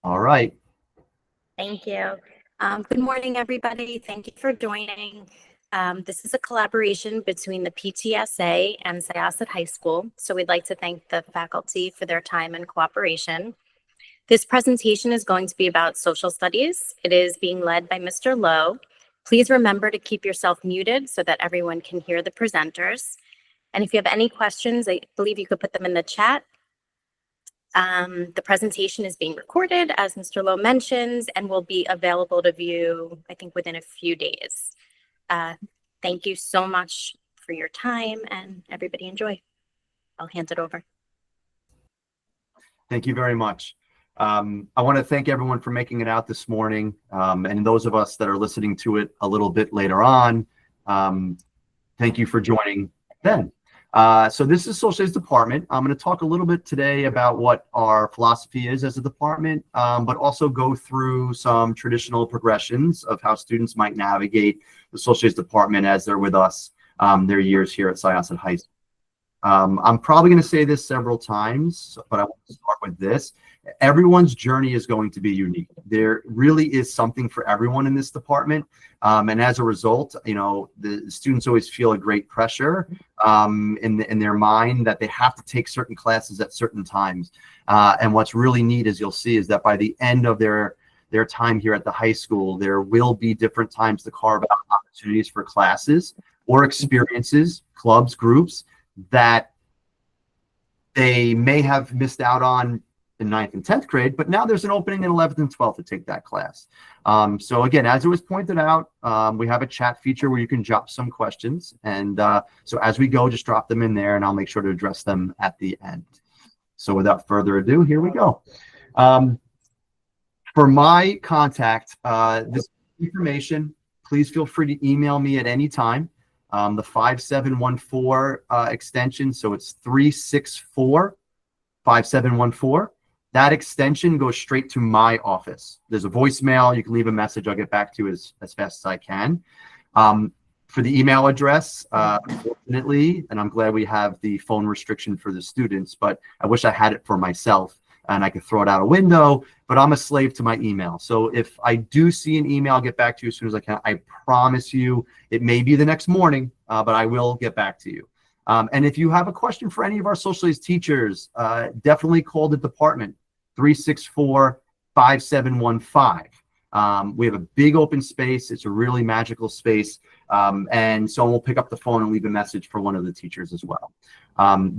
All right. Thank you. Good morning, everybody. Thank you for joining. This is a collaboration between the PTSA and Syosset High School, so we'd like to thank the faculty for their time and cooperation. This presentation is going to be about social studies. It is being led by Mr. Lowe. Please remember to keep yourself muted so that everyone can hear the presenters. And if you have any questions, I believe you could put them in the chat. The presentation is being recorded, as Mr. Lowe mentions, and will be available to view, I think, within a few days. Thank you so much for your time, and everybody enjoy. I'll hand it over. Thank you very much. I want to thank everyone for making it out this morning, and those of us that are listening to it a little bit later on, thank you for joining then. So this is Social Studies Department. I'm going to talk a little bit today about what our philosophy is as a department, but also go through some traditional progressions of how students might navigate the Social Studies Department as they're with us their years here at Syosset High School. I'm probably going to say this several times, but I want to start with this. Everyone's journey is going to be unique. There really is something for everyone in this department. And as a result, you know, the students always feel a great pressure in their mind that they have to take certain classes at certain times. And what's really neat, as you'll see, is that by the end of their time here at the high school, there will be different times to carve out opportunities for classes or experiences, clubs, groups, that they may have missed out on in 9th and 10th grade, but now there's an opening in 11th and 12th to take that class. So again, as it was pointed out, we have a chat feature where you can drop some questions. And so as we go, just drop them in there and I'll make sure to address them at the end. So without further ado, here we go. For my contact, this information, please feel free to email me at any time. The 5714 extension, so it's 364-5714. That extension goes straight to my office. There's a voicemail. You can leave a message. I'll get back to you as fast as I can. For the email address, unfortunately, and I'm glad we have the phone restriction for the students, but I wish I had it for myself and I could throw it out a window, but I'm a slave to my email. So if I do see an email, I'll get back to you as soon as I can. I promise you, it may be the next morning, but I will get back to you. And if you have a question for any of our social studies teachers, definitely call the department, 364-5715. We have a big open space. It's a really magical space. And someone will pick up the phone and leave a message for one of the teachers as well.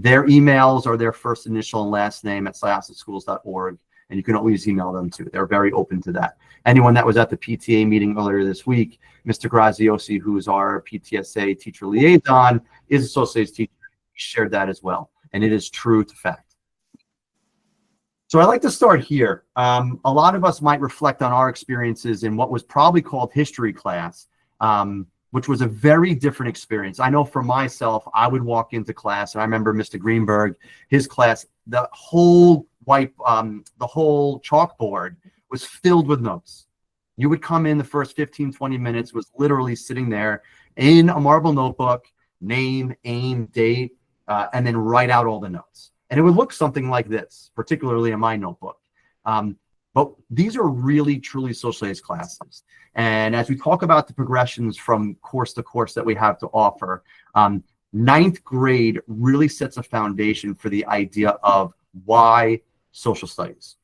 Their emails are their first initial and last name at syossetschools.org, and you can always email them too. They're very open to that. Anyone that was at the PTA meeting earlier this week, Mr. Graziosi, who is our PTSA teacher liaison, is a social studies teacher. He shared that as well, and it is true to fact. So I'd like to start here. A lot of us might reflect on our experiences in what was probably called history class, which was a very different experience. I know for myself, I would walk into class, and I remember Mr. Greenberg, his class, the whole chalkboard was filled with notes. You would come in, the first 15, 20 minutes was literally sitting there in a marble notebook, name, aim, date, and then write out all the notes. And it would look something like this, particularly in my notebook. But these are really, truly social studies classes. And as we talk about the progressions from course to course that we have to offer, 9th grade really sets a foundation for the idea of why social studies.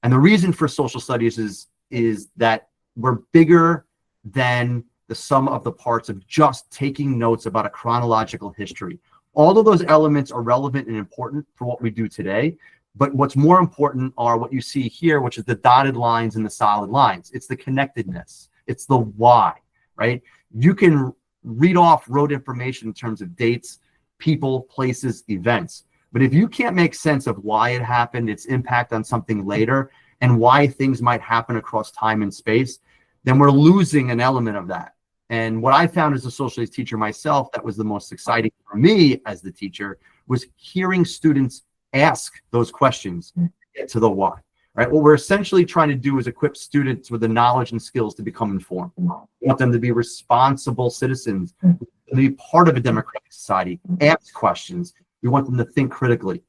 And the reason for social studies is that we're bigger than the sum of the parts of just taking notes about a chronological history. All of those elements are relevant and important for what we do today. But what's more important are what you see here, which is the dotted lines and the solid lines. It's the connectedness. It's the why, right? You can read off rote information in terms of dates, people, places, events. But if you can't make sense of why it happened, its impact on something later, and why things might happen across time and space, then we're losing an element of that. And what I found as a social studies teacher myself, that was the most exciting for me as the teacher, was hearing students ask those questions to get to the why, right? What we're essentially trying to do is equip students with the knowledge and skills to become informed. We want them to be responsible citizens, to be part of a democratic society, ask questions. We want them to think critically.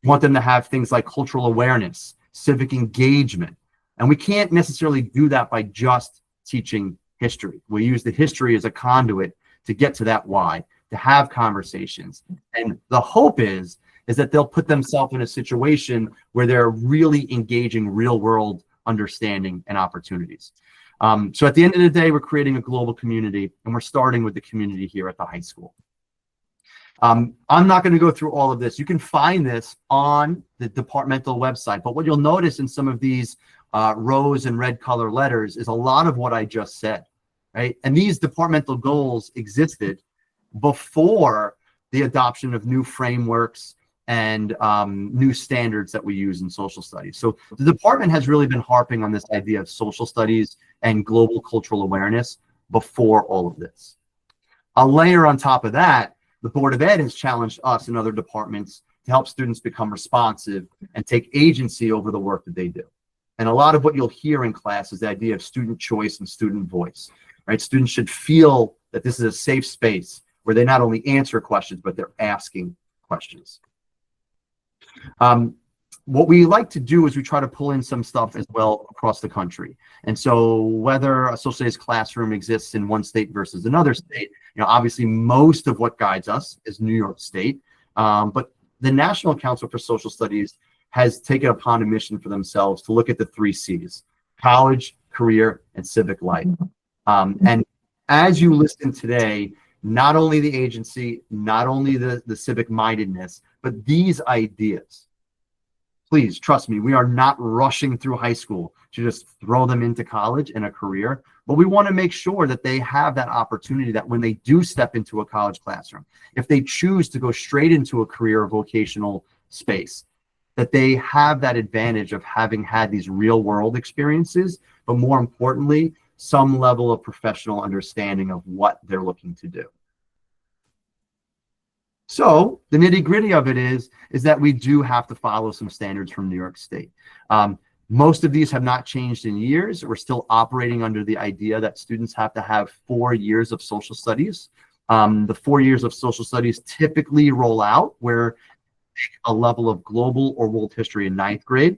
We want them to have things like cultural awareness, civic engagement. And we can't necessarily do that by just teaching history. We use the history as a conduit to get to that why, to have conversations. And the hope is that they'll put themselves in a situation where they're really engaging real world understanding and opportunities. So at the end of the day, we're creating a global community, and we're starting with the community here at the high school. I'm not going to go through all of this. You can find this on the departmental website, but what you'll notice in some of these rose and red color letters is a lot of what I just said, right? And these departmental goals existed before the adoption of new frameworks and new standards that we use in social studies. So the department has really been harping on this idea of social studies and global cultural awareness before all of this. A layer on top of that, the Board of Ed has challenged us and other departments to help students become responsive and take agency over the work that they do. And a lot of what you'll hear in class is the idea of student choice and student voice, right? Students should feel that this is a safe space where they not only answer questions, but they're asking questions. What we like to do is we try to pull in some stuff as well across the country. And so whether a social studies classroom exists in one state versus another state, obviously most of what guides us is New York State. But the National Council for Social Studies has taken upon a mission for themselves to look at the 3 C's: college, career, and civic life. And as you listen today, not only the agency, not only the civic mindedness, but these ideas. Please trust me, we are not rushing through high school to just throw them into college and a career, but we want to make sure that they have that opportunity that when they do step into a college classroom, if they choose to go straight into a career or vocational space, that they have that advantage of having had these real world experiences, but more importantly, some level of professional understanding of what they're looking to do. So the nitty gritty of it is that we do have to follow some standards from New York State. Most of these have not changed in years. We're still operating under the idea that students have to have 4 years of social studies. The 4 years of social studies typically roll out where a level of global or world history in 9th grade,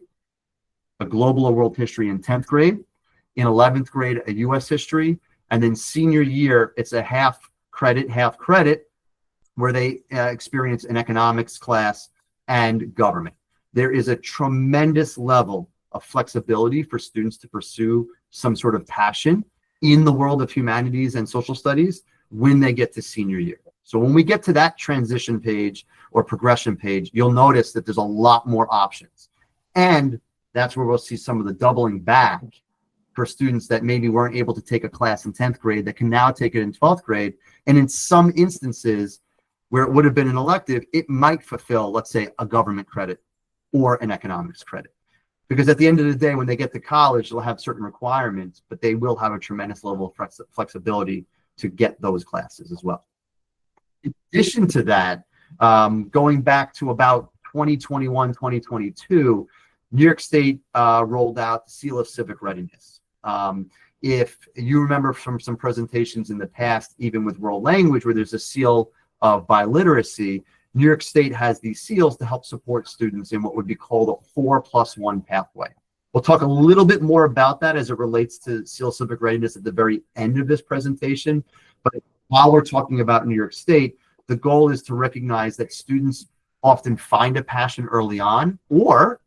a global or world history in 10th grade, in 11th grade, a U.S. history, and then senior year, it's a half credit, where they experience an economics class and government. There is a tremendous level of flexibility for students to pursue some sort of passion in the world of humanities and social studies when they get to senior year. So when we get to that transition page or progression page, you'll notice that there's a lot more options. And that's where we'll see some of the doubling back for students that maybe weren't able to take a class in 10th grade that can now take it in 12th grade. And in some instances, where it would have been an elective, it might fulfill, let's say, a government credit or an economics credit. Because at the end of the day, when they get to college, they'll have certain requirements, but they will have a tremendous level of flexibility to get those classes as well. In addition to that, going back to about 2021, 2022, New York State rolled out the Seal of Civic Readiness. If you remember from some presentations in the past, even with world language, where there's a seal of biliteracy, New York State has these seals to help support students in what would be called a 4+1 pathway. We'll talk a little bit more about that as it relates to Seal of Civic Readiness at the very end of this presentation. But while we're talking about New York State, the goal is to recognize that students often find a passion early on, or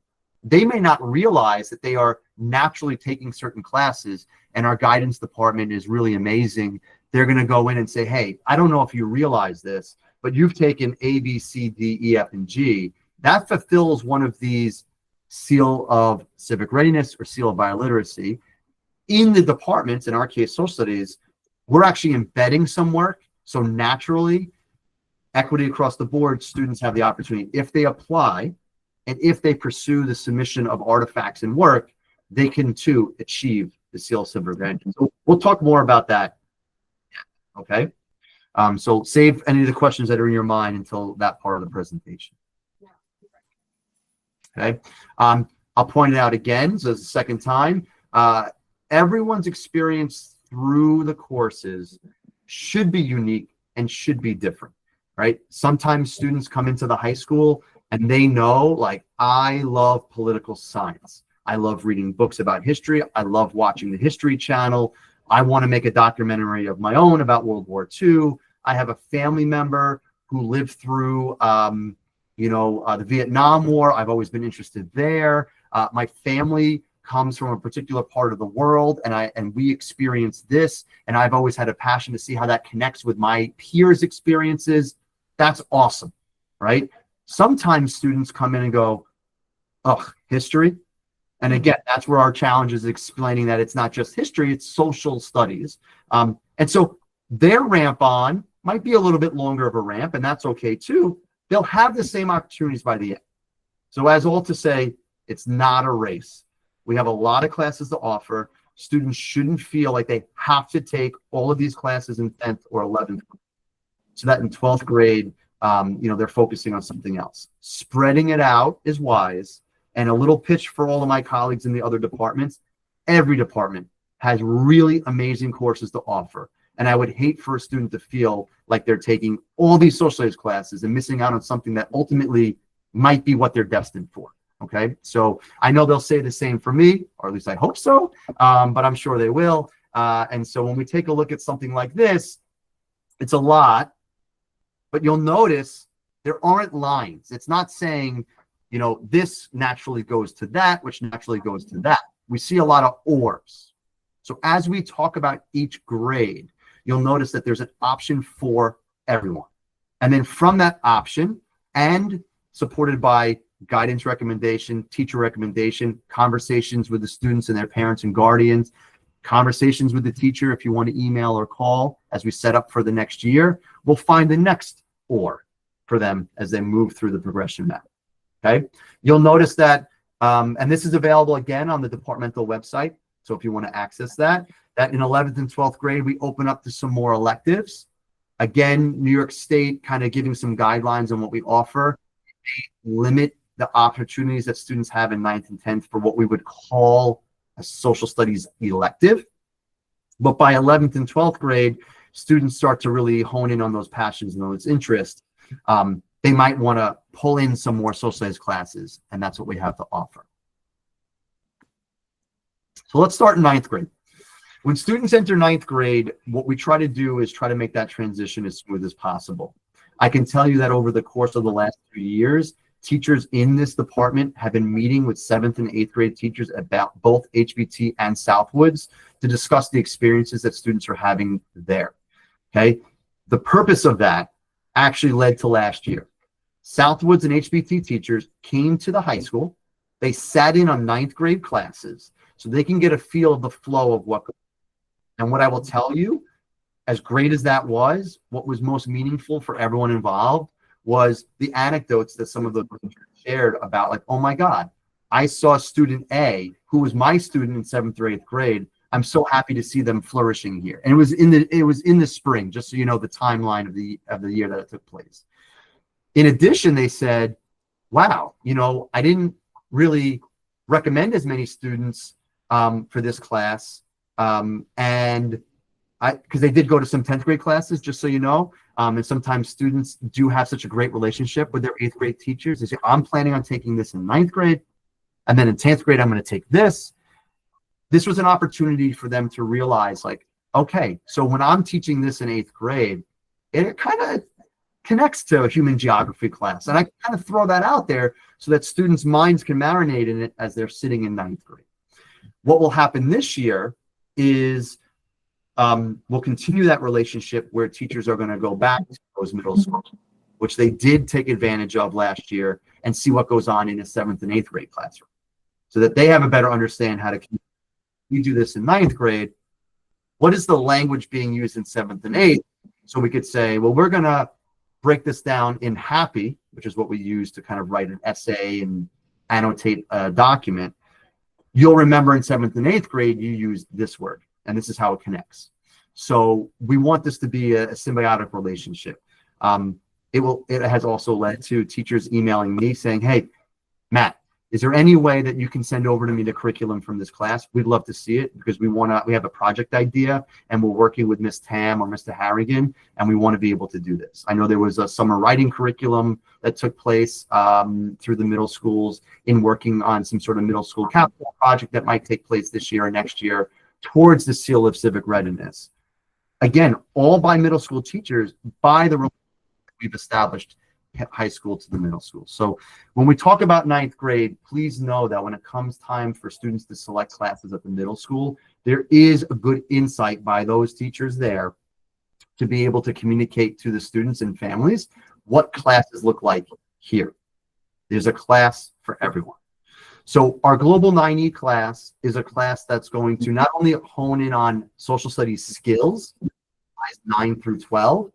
they may not realize that they are naturally taking certain classes, and our guidance department is really amazing. They're going to go in and say, hey, I don't know if you realize this, but you've taken A, B, C, D, E, F, and G. That fulfills one of these Seal of Civic Readiness or Seal of Biliteracy. In the departments, in our case, social studies, we're actually embedding some work. So naturally, equity across the board, students have the opportunity, if they apply and if they pursue the submission of artifacts and work, they can too achieve the Seal of Civic Readiness. So we'll talk more about that. Okay. So save any of the questions that are in your mind until that part of the presentation. Okay. I'll point it out again. So it's the second time. Everyone's experience through the courses should be unique and should be different, right? Sometimes students come into the high school And they know, like, I love political science. I love reading books about history. I love watching the History Channel. I want to make a documentary of my own about World War II. I have a family member who lived through, the Vietnam War. I've always been interested there. My family comes from a particular part of the world, and we experience this, and I've always had a passion to see how that connects with my peers' experiences. That's awesome, right? Sometimes students come in and go, oh, history? And again, that's where our challenge is, explaining that it's not just history, it's social studies. And so their ramp on might be a little bit longer of a ramp, and that's okay too. They'll have the same opportunities by the end. So as all to say, it's not a race. We have a lot of classes to offer. Students shouldn't feel like they have to take all of these classes in 10th or 11th, so that in 12th grade, they're focusing on something else. Spreading it out is wise. And a little pitch for all of my colleagues in the other departments: every department has really amazing courses to offer. And I would hate for a student to feel like they're taking all these social studies classes and missing out on something that ultimately might be what they're destined for. Okay, so I know they'll say the same for me, or at least I hope so, but I'm sure they will. And so when we take a look at something like this, it's a lot, but you'll notice there aren't lines. It's not saying, this naturally goes to that, which naturally goes to that. We see a lot of ors. So as we talk about each grade, you'll notice that there's an option for everyone. And then from that option, and supported by guidance recommendation, teacher recommendation, conversations with the students and their parents and guardians, conversations with the teacher if you want to email or call as we set up for the next year, we'll find the next or for them as they move through the progression map. Okay, you'll notice that, and this is available again on the departmental website. So if you want to access that in 11th and 12th grade, we open up to some more electives. Again, New York State kind of giving some guidelines on what we offer. They limit the opportunities that students have in 9th and 10th for what we would call a social studies elective. But by 11th and 12th grade, students start to really hone in on those passions and those interests. They might want to pull in some more social studies classes, and that's what we have to offer. So let's start in 9th grade. When students enter 9th grade, what we try to do is try to make that transition as smooth as possible. I can tell you that over the course of the last 2 years, teachers in this department have been meeting with 7th and 8th grade teachers about both HBT and Southwoods to discuss the experiences that students are having there. Okay, the purpose of that actually led to last year. Southwoods and HBT teachers came to the high school. They sat in on 9th grade classes so they can get a feel of the flow of what goes on. And what I will tell you, as great as that was, what was most meaningful for everyone involved was the anecdotes that some of the teachers shared about, like, oh my God, I saw student A, who was my student in 7th or 8th grade. I'm so happy to see them flourishing here. And it was in the spring, just so you know the timeline of the year that it took place. In addition, they said, wow, I didn't really recommend as many students for this class. And because they did go to some 10th grade classes, just so you know. And sometimes students do have such a great relationship with their 8th grade teachers. They say, I'm planning on taking this in 9th grade. And then in 10th grade, I'm going to take this. This was an opportunity for them to realize, like, okay, so when I'm teaching this in 8th grade, it kind of connects to a human geography class. And I kind of throw that out there so that students' minds can marinate in it as they're sitting in 9th grade. What will happen this year is we'll continue that relationship where teachers are going to go back to those middle schools, which they did take advantage of last year, and see what goes on in a 7th and 8th grade classroom so that they have a better understand how to communicate. We do this in 9th grade. What is the language being used in 7th and 8th? So we could say, well, we're going to break this down in happy, which is what we use to kind of write an essay and annotate a document. You'll remember in 7th and 8th grade, you used this word, and this is how it connects. So we want this to be a symbiotic relationship. It has also led to teachers emailing me saying, hey, Matt, Is there any way that you can send over to me the curriculum from this class? We'd love to see it because we have a project idea and we're working with Miss Tam or Mr. Harrigan, and we want to be able to do this. I know there was a summer writing curriculum that took place through the middle schools in working on some sort of middle school capital project that might take place this year or next year towards the seal of civic readiness. Again, all by middle school teachers by the we've established high school to the middle school. So when we talk about ninth grade, please know that when it comes time for students to select classes at the middle school, there is a good insight by those teachers there to be able to communicate to the students and families what classes look like here. There's a class for everyone. So our Global 9E class is a class that's going to not only hone in on social studies skills, 9 through 12,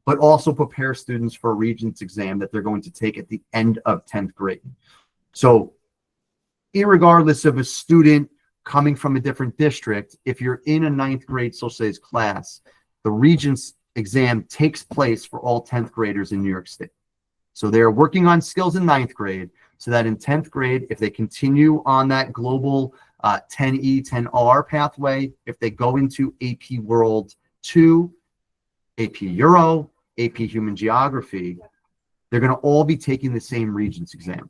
but also prepare students for a Regents exam that they're going to take at the end of 10th grade. So irregardless of a student coming from a different district, if you're in a 9th grade social studies class, the Regents exam takes place for all 10th graders in New York State. So they're working on skills in 9th grade so that in 10th grade, if they continue on that global 10E, 10R pathway, if they go into AP World 2, AP Euro, AP Human Geography, they're going to all be taking the same Regents exam.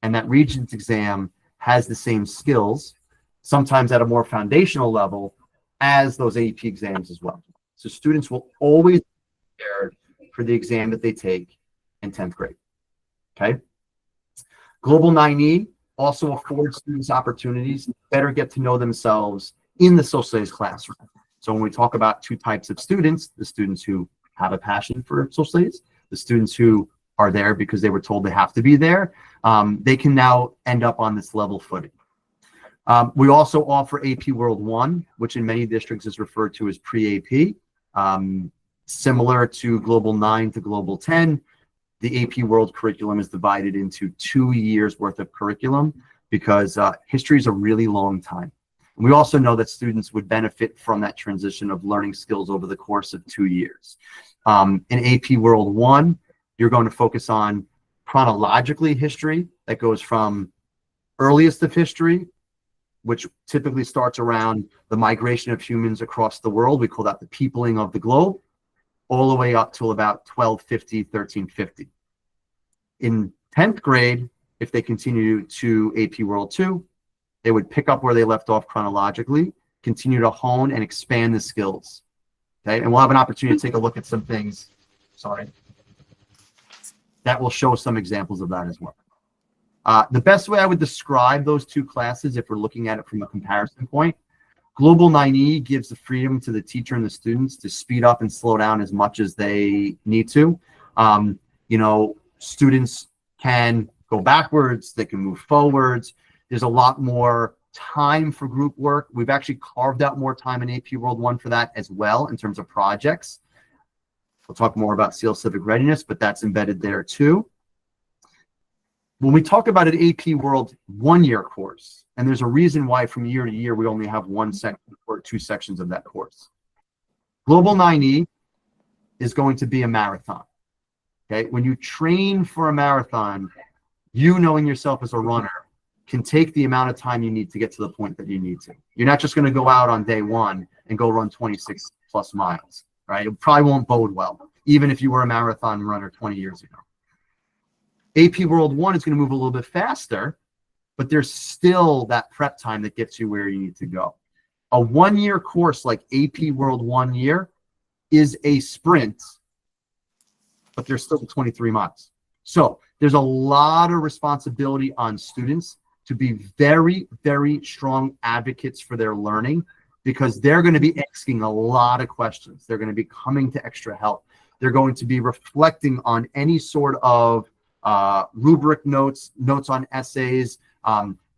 And that Regents exam has the same skills, sometimes at a more foundational level, as those AP exams as well. So students will always be prepared for the exam that they take in 10th grade. Okay. Global 9E also affords students opportunities to better get to know themselves in the social studies classroom. So when we talk about two types of students, the students who have a passion for social studies, the students who are there because they were told they have to be there, they can now end up on this level footing. We also offer AP World 1, which in many districts is referred to as pre-AP. Similar to Global 9 to Global 10, the AP World curriculum is divided into 2 years worth of curriculum because history is a really long time. We also know that students would benefit from that transition of learning skills over the course of 2 years. In AP World 1, you're going to focus on chronologically history that goes from earliest of history, which typically starts around the migration of humans across the world. We call that the peopling of the globe, all the way up till about 1250, 1350. In 10th grade, if they continue to AP World 2, they would pick up where they left off chronologically, continue to hone and expand the skills. Okay, and we'll have an opportunity to take a look at some things, that will show some examples of that as well. The best way I would describe those two classes, if we're looking at it from a comparison point, Global 9E gives the freedom to the teacher and the students to speed up and slow down as much as they need to. Students can go backwards, they can move forwards. There's a lot more time for group work. We've actually carved out more time in AP World 1 for that as well in terms of projects. We'll talk more about SEAL Civic Readiness, but that's embedded there too. When we talk about an AP World 1-year course, and there's a reason why from year to year we only have one section or 2 sections of that course. Global 9E is going to be a marathon. Okay, when you train for a marathon, you knowing yourself as a runner can take the amount of time you need to get to the point that you need to. You're not just going to go out on day 1 and go run 26 plus miles, right? It probably won't bode well, even if you were a marathon runner 20 years ago. AP World 1 is going to move a little bit faster, but there's still that prep time that gets you where you need to go. A 1-year course like AP World 1 year is a sprint, but there's still 23 miles. So there's a lot of responsibility on students to be very, very strong advocates for their learning because they're going to be asking a lot of questions. They're going to be coming to extra help. They're going to be reflecting on any sort of rubric notes, notes on essays,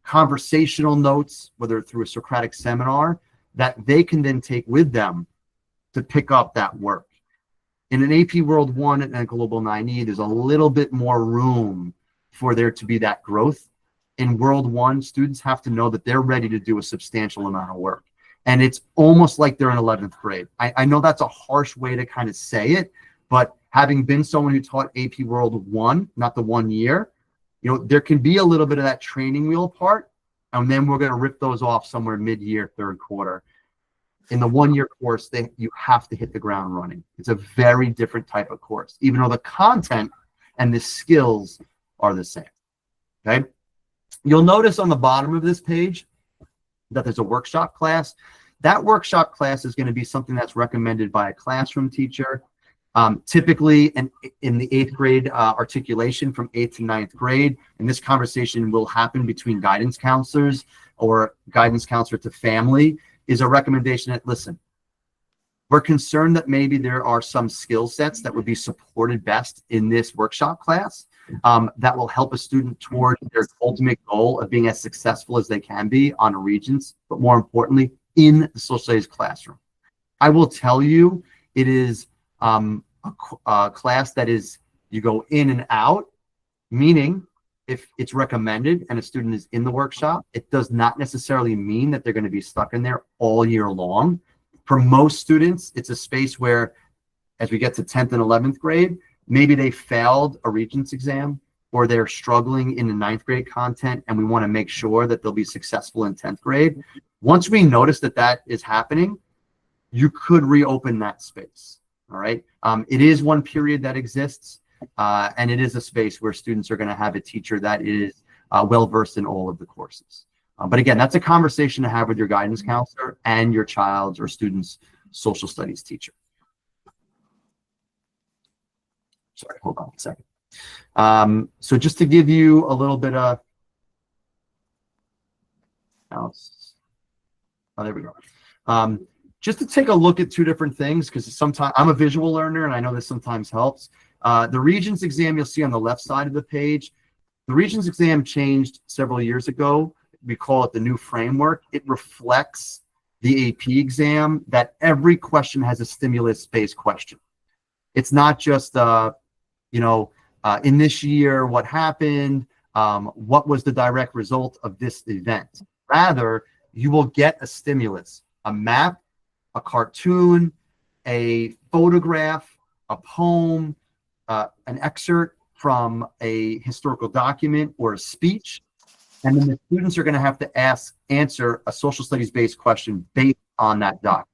conversational notes, whether through a Socratic seminar, that they can then take with them to pick up that work. In an AP World 1 and a Global 9E, there's a little bit more room for there to be that growth. In World 1, students have to know that they're ready to do a substantial amount of work. And it's almost like they're in 11th grade. I know that's a harsh way to kind of say it, but having been someone who taught AP World 1, not the 1 year, You know, there can be a little bit of that training wheel part, and then we're going to rip those off somewhere mid-year, third quarter. In the 1-year course, you have to hit the ground running. It's a very different type of course, even though the content and the skills are the same. Okay. You'll notice on the bottom of this page that there's a workshop class. That workshop class is going to be something that's recommended by a classroom teacher. Typically in the 8th grade articulation from 8th to 9th grade, and this conversation will happen between guidance counselors or guidance counselor to family, is a recommendation that, listen, we're concerned that maybe there are some skill sets that would be supported best in this workshop class that will help a student toward their ultimate goal of being as successful as they can be on a Regents, but more importantly, in the social studies classroom. I will tell you, it is a class that is, you go in and out, meaning if it's recommended and a student is in the workshop, it does not necessarily mean that they're going to be stuck in there all year long. For most students, it's a space where, as we get to 10th and 11th grade, maybe they failed a Regents exam or they're struggling in the 9th grade content, and we want to make sure that they'll be successful in 10th grade. Once we notice that that is happening, you could reopen that space. All right. It is one period that exists. And it is a space where students are going to have a teacher that is well-versed in all of the courses. But again, that's a conversation to have with your guidance counselor and your child's or student's social studies teacher. Sorry, hold on a second. So just to give you a little bit of, oh, there we go. Just to take a look at two different things, because sometimes I'm a visual learner and I know this sometimes helps. The Regents exam you'll see on the left side of the page. The Regents exam changed several years ago. We call it the new framework. It reflects the AP exam that every question has a stimulus-based question. It's not just, in this year, what happened? What was the direct result of this event? Rather, you will get a stimulus, a map, a cartoon, a photograph, a poem, an excerpt from a historical document or a speech, and then the students are going to have to answer a social studies based question based on that document.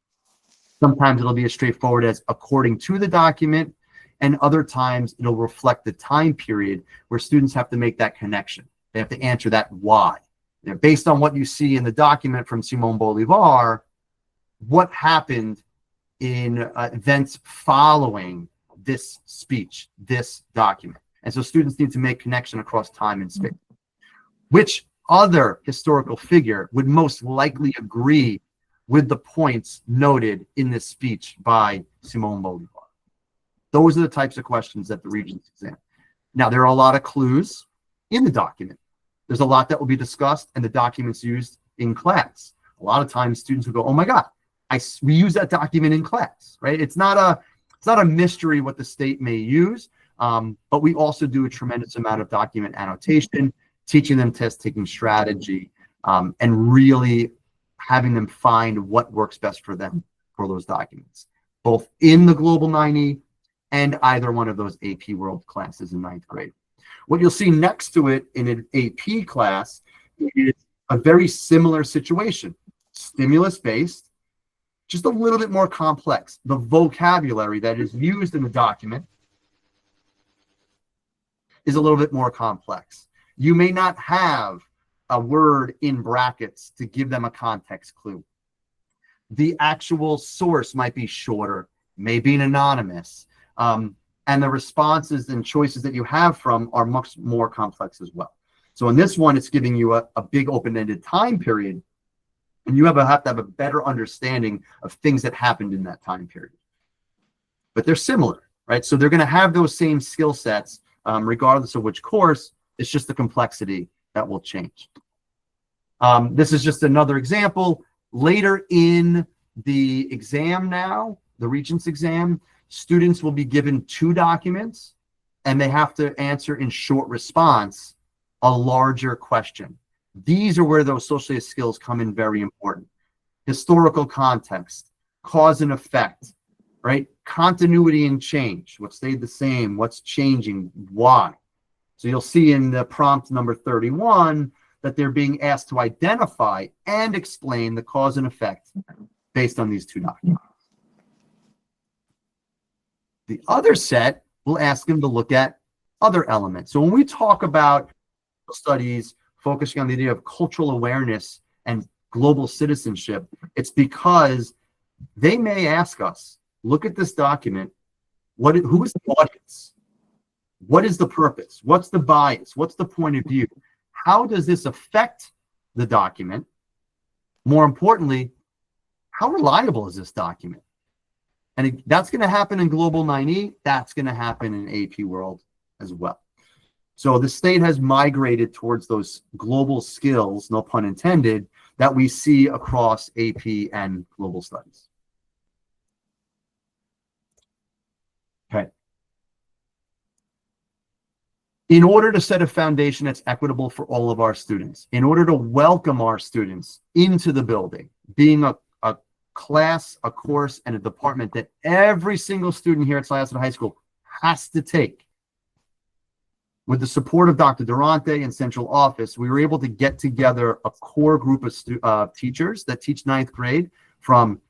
Sometimes it'll be as straightforward as according to the document, and other times it'll reflect the time period where students have to make that connection. They have to answer that why. Based on what you see in the document from Simón Bolívar, what happened in events following this speech, this document. And so students need to make connection across time and space. Which other historical figure would most likely agree with the points noted in this speech by Simón Bolívar? Those are the types of questions that the Regents exam. Now, there are a lot of clues in the document. There's a lot that will be discussed and the documents used in class. A lot of times students will go, oh my God, we use that document in class, right? It's not a mystery what the state may use, but we also do a tremendous amount of document annotation, teaching them test-taking strategy, and really having them find what works best for them for those documents, both in the Global 90 and either one of those AP World classes in 9th grade. What you'll see next to it in an AP class is a very similar situation, stimulus-based, just a little bit more complex. The vocabulary that is used in the document is a little bit more complex. You may not have a word in brackets to give them a context clue. The actual source might be shorter, maybe an anonymous, and the responses and choices that you have from are much more complex as well. So in this one, it's giving you a big open-ended time period, and you have to have a better understanding of things that happened in that time period. But they're similar, right? So they're going to have those same skill sets regardless of which course. It's just the complexity that will change. This is just another example. Later in the exam now, the Regents exam, students will be given 2 documents, and they have to answer in short response a larger question. These are where those social studies skills come in very important. Historical context, cause and effect, right? Continuity and change. What stayed the same? What's changing? Why? So you'll see in the prompt number 31 that they're being asked to identify and explain the cause and effect based on these two documents. The other set will ask them to look at other elements. So when we talk about studies focusing on the idea of cultural awareness and global citizenship, it's because they may ask us, look at this document, who is the audience? What is the purpose? What's the bias? What's the point of view? How does this affect the document? More importantly, how reliable is this document? And that's going to happen in Global 9E. That's going to happen in AP World as well. So the state has migrated towards those global skills, no pun intended, that we see across AP and global studies. Okay. In order to set a foundation that's equitable for all of our students, in order to welcome our students into the building, being a class, a course, and a department that every single student here at Syosset High School has to take. With the support of Dr. Durante and Central Office, we were able to get together a core group of teachers that teach 9th grade, from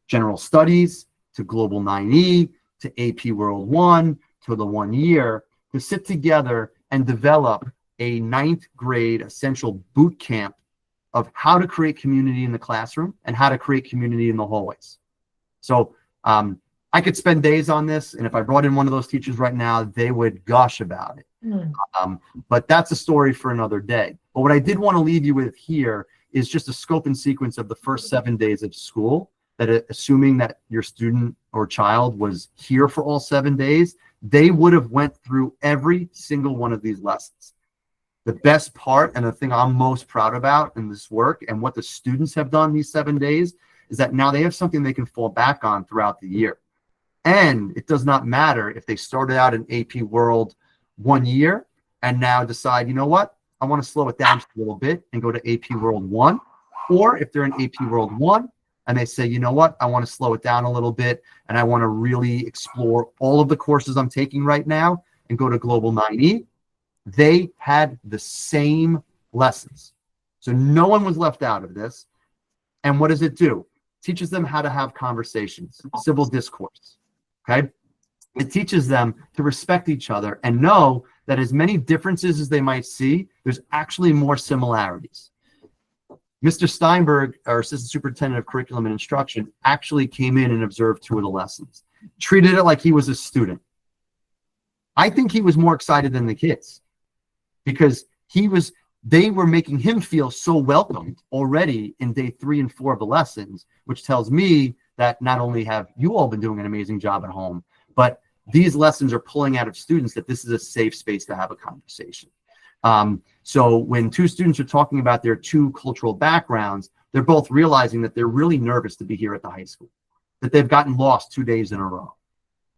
general studies to Global 9E to AP World 1 to the 1 year, to sit together and develop a 9th grade essential boot camp of how to create community in the classroom and how to create community in the hallways. So I could spend days on this, and if I brought in one of those teachers right now, they would gush about it. But that's a story for another day. But what I did want to leave you with here is just a scope and sequence of the first 7 days of school, that assuming that your student or child was here for all 7 days, they would have went through every single one of these lessons. The best part, and the thing I'm most proud about in this work and what the students have done these 7 days, is that now they have something they can fall back on throughout the year. And it does not matter if they started out in AP World 1 year and now decide, you know what, I want to slow it down just a little bit and go to AP World 1. Or if they're in AP World 1 and they say, you know what, I want to slow it down a little bit and I want to really explore all of the courses I'm taking right now and go to Global 9E, they had the same lessons. So no one was left out of this. And what does it do? It teaches them how to have conversations, civil discourse. Okay. It teaches them to respect each other and know that as many differences as they might see, there's actually more similarities. Mr. Steinberg, our Assistant Superintendent of Curriculum and Instruction, actually came in and observed 2 of the lessons, treated it like he was a student. I think he was more excited than the kids, because they were making him feel so welcomed already in day 3 and 4 of the lessons, which tells me that not only have you all been doing an amazing job at home, but these lessons are pulling out of students that this is a safe space to have a conversation. So when 2 students are talking about their 2 cultural backgrounds, they're both realizing that they're really nervous to be here at the high school, that they've gotten lost 2 days in a row,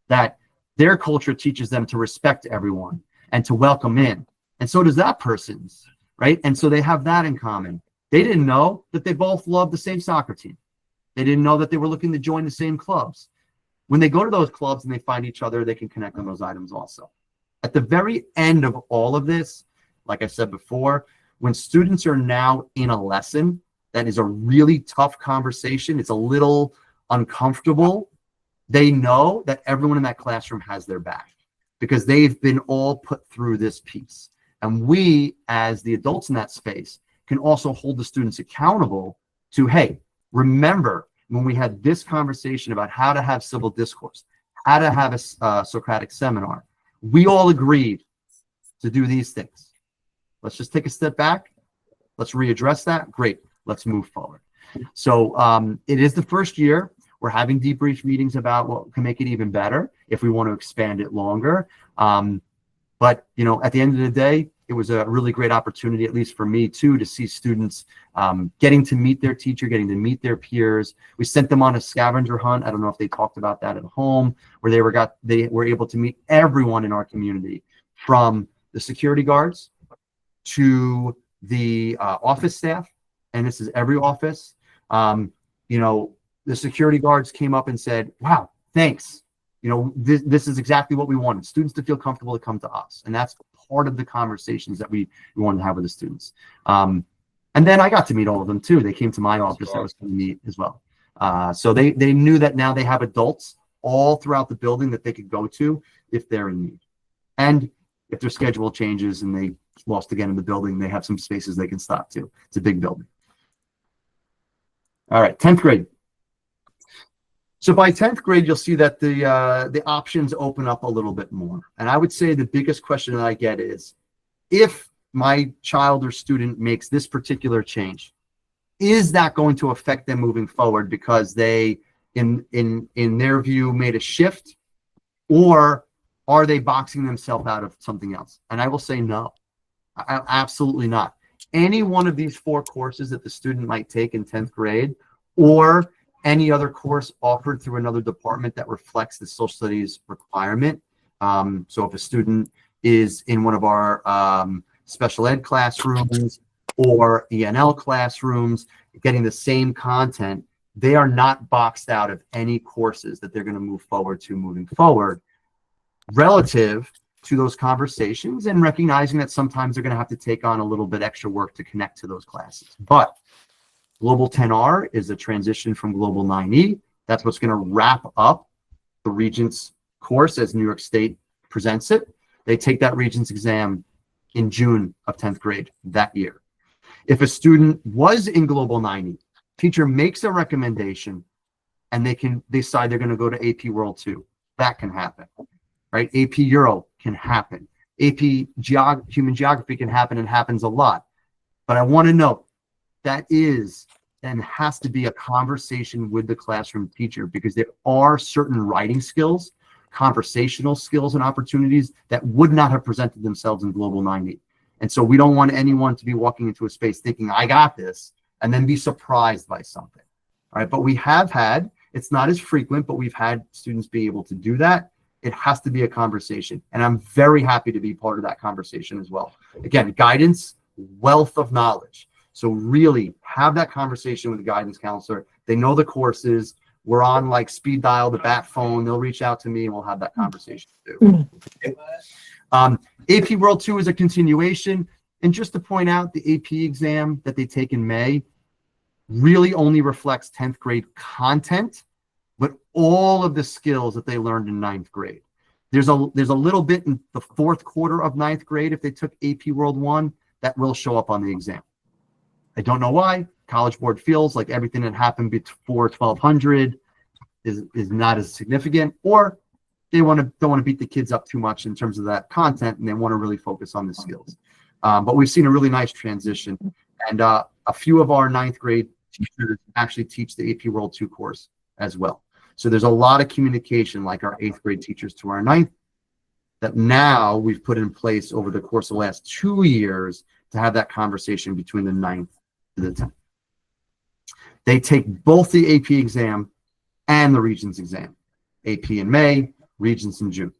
that their culture teaches them to respect everyone and to welcome in. And so does that person's, right? And so they have that in common. They didn't know that they both love the same soccer team. They didn't know that they were looking to join the same clubs. When they go to those clubs and they find each other, they can connect on those items also. At the very end of all of this, like I said before, when students are now in a lesson that is a really tough conversation, it's a little uncomfortable, they know that everyone in that classroom has their back because they've been all put through this piece. And we, as the adults in that space, can also hold the students accountable to, hey, remember when we had this conversation about how to have civil discourse, how to have a Socratic seminar, we all agreed to do these things. Let's just take a step back. Let's readdress that. Great. Let's move forward. So it is the first year. We're having debrief meetings about what can make it even better if we want to expand it longer. But, you know, at the end of the day, it was a really great opportunity, at least for me too, to see students getting to meet their teacher, getting to meet their peers. We sent them on a scavenger hunt. I don't know if they talked about that at home, where they were able to meet everyone in our community, from the security guards to the office staff. And this is every office. You know, the security guards came up and said, wow, thanks. this is exactly what we wanted, students to feel comfortable to come to us. And that's part of the conversations that we wanted to have with the students. And then I got to meet all of them too. They came to my office. I was going to meet as well. So they knew that now they have adults all throughout the building that they could go to if they're in need. And if their schedule changes and they lost again in the building, they have some spaces they can stop to. It's a big building. All right, 10th grade. So by 10th grade, you'll see that the options open up a little bit more. And I would say the biggest question that I get is, if my child or student makes this particular change, is that going to affect them moving forward because they, in their view, made a shift, or are they boxing themselves out of something else? And I will say no, absolutely not. Any one of these 4 courses that the student might take in 10th grade, or any other course offered through another department that reflects the social studies requirement. So if a student is in one of our special ed classrooms or ENL classrooms getting the same content, they are not boxed out of any courses that they're going to move forward to moving forward, relative to those conversations, and recognizing that sometimes they're going to have to take on a little bit extra work to connect to those classes. But Global 10R is a transition from Global 9E. That's what's going to wrap up the Regents course as New York State presents it. They take that Regents exam in June of 10th grade that year. If a student was in Global 9E, teacher makes a recommendation and they can decide they're going to go to AP World 2. That can happen, right? AP Euro can happen. AP Human Geography can happen, and happens a lot. But I want to note, that is and has to be a conversation with the classroom teacher, because there are certain writing skills, conversational skills, and opportunities that would not have presented themselves in Global 9E. And so we don't want anyone to be walking into a space thinking, I got this, and then be surprised by something. All right, but we have had, it's not as frequent, but we've had students be able to do that. It has to be a conversation. And I'm very happy to be part of that conversation as well. Again, guidance, wealth of knowledge. So really have that conversation with the guidance counselor. They know the courses. We're on like speed dial, the bat phone. They'll reach out to me and we'll have that conversation too. Okay. AP World 2 is a continuation. And just to point out, the AP exam that they take in May really only reflects 10th grade content, but all of the skills that they learned in 9th grade. There's a little bit in the 4th quarter of 9th grade, if they took AP World 1, that will show up on the exam. I don't know why. College Board feels like everything that happened before 1200 is not as significant, or they don't want to beat the kids up too much in terms of that content, and they want to really focus on the skills. But we've seen a really nice transition, and a few of our 9th grade teachers actually teach the AP World 2 course as well. So there's a lot of communication, like our 8th grade teachers to our 9th, that now we've put in place over the course of the last 2 years to have that conversation between the 9th to the 10th. They take both the AP exam and the Regents exam. AP in May, Regents in June.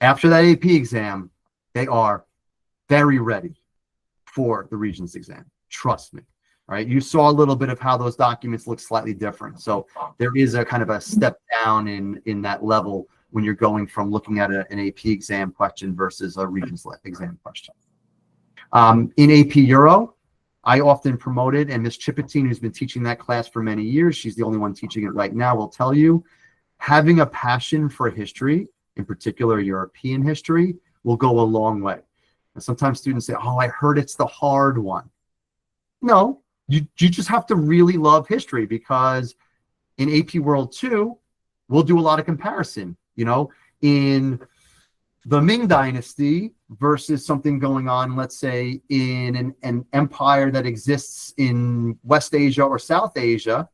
After that AP exam, they are very ready for the Regents exam. Trust me. All right. You saw a little bit of how those documents look slightly different. So there is a kind of a step down in that level when you're going from looking at an AP exam question versus a Regents exam question. In AP Euro, I often promoted, and Ms. Chipetine, who's been teaching that class for many years, she's the only one teaching it right now, will tell you, having a passion for history, in particular European history, will go a long way. And sometimes students say, oh, I heard it's the hard one. No, you just have to really love history, because in AP World 2, we'll do a lot of comparison, in the Ming Dynasty versus something going on, let's say, in an empire that exists in West Asia or South Asia.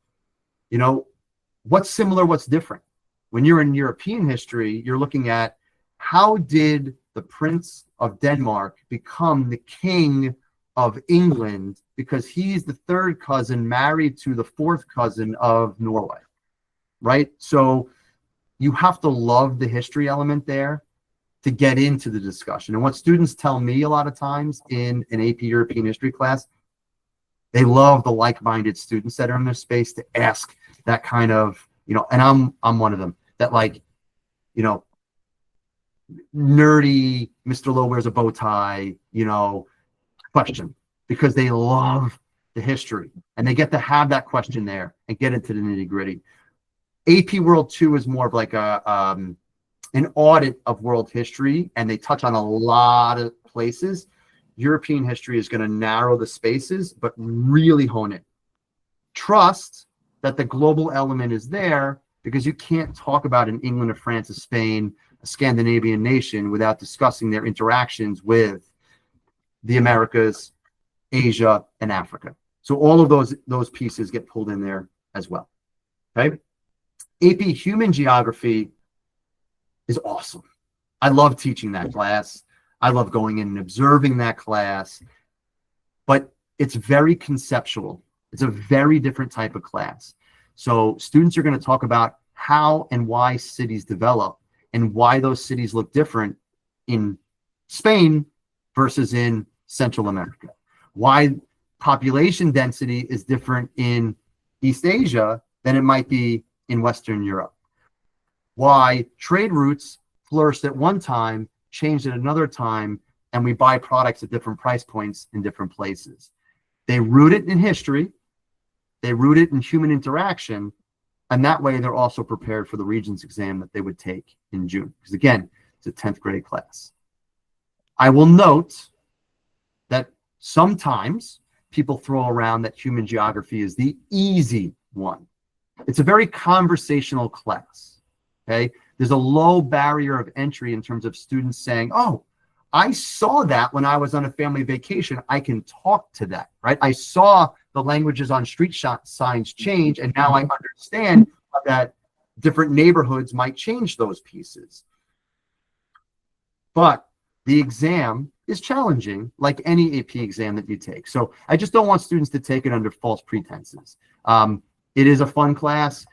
What's similar, what's different? When you're in European history, you're looking at, how did the Prince of Denmark become the King of England, because he's the 3rd cousin married to the 4th cousin of Norway, right? So you have to love the history element there to get into the discussion. And what students tell me a lot of times in an AP European history class, they love the like-minded students that are in their space to ask that kind of, and I'm one of them, that like, you know, nerdy Mr. Lowe wears a bow tie, question, because they love the history and they get to have that question there and get into the nitty gritty. AP World 2 is more of like an audit of world history, and they touch on a lot of places. European history is going to narrow the spaces, but really hone it. Trust that the global element is there, because you can't talk about an England, a France, a Spain, a Scandinavian nation without discussing their interactions with the Americas, Asia, and Africa. So all of those pieces get pulled in there as well. Okay. AP Human Geography is awesome. I love teaching that class. I love going in and observing that class, but it's very conceptual. It's a very different type of class. So students are going to talk about how and why cities develop and why those cities look different in Spain versus in Central America. Why population density is different in East Asia than it might be in Western Europe. Why trade routes flourished at one time, changed at another time, and we buy products at different price points in different places. They root it in history, they root it in human interaction, and that way they're also prepared for the Regents exam that they would take in June. Because again, it's a 10th grade class. I will note that sometimes people throw around that human geography is the easy one. It's a very conversational class. Okay, there's a low barrier of entry in terms of students saying, oh, I saw that when I was on a family vacation. I can talk to that, right? I saw the languages on street signs change, and now I understand that different neighborhoods might change those pieces. But the exam is challenging, like any AP exam that you take. So I just don't want students to take it under false pretenses. It is a fun class.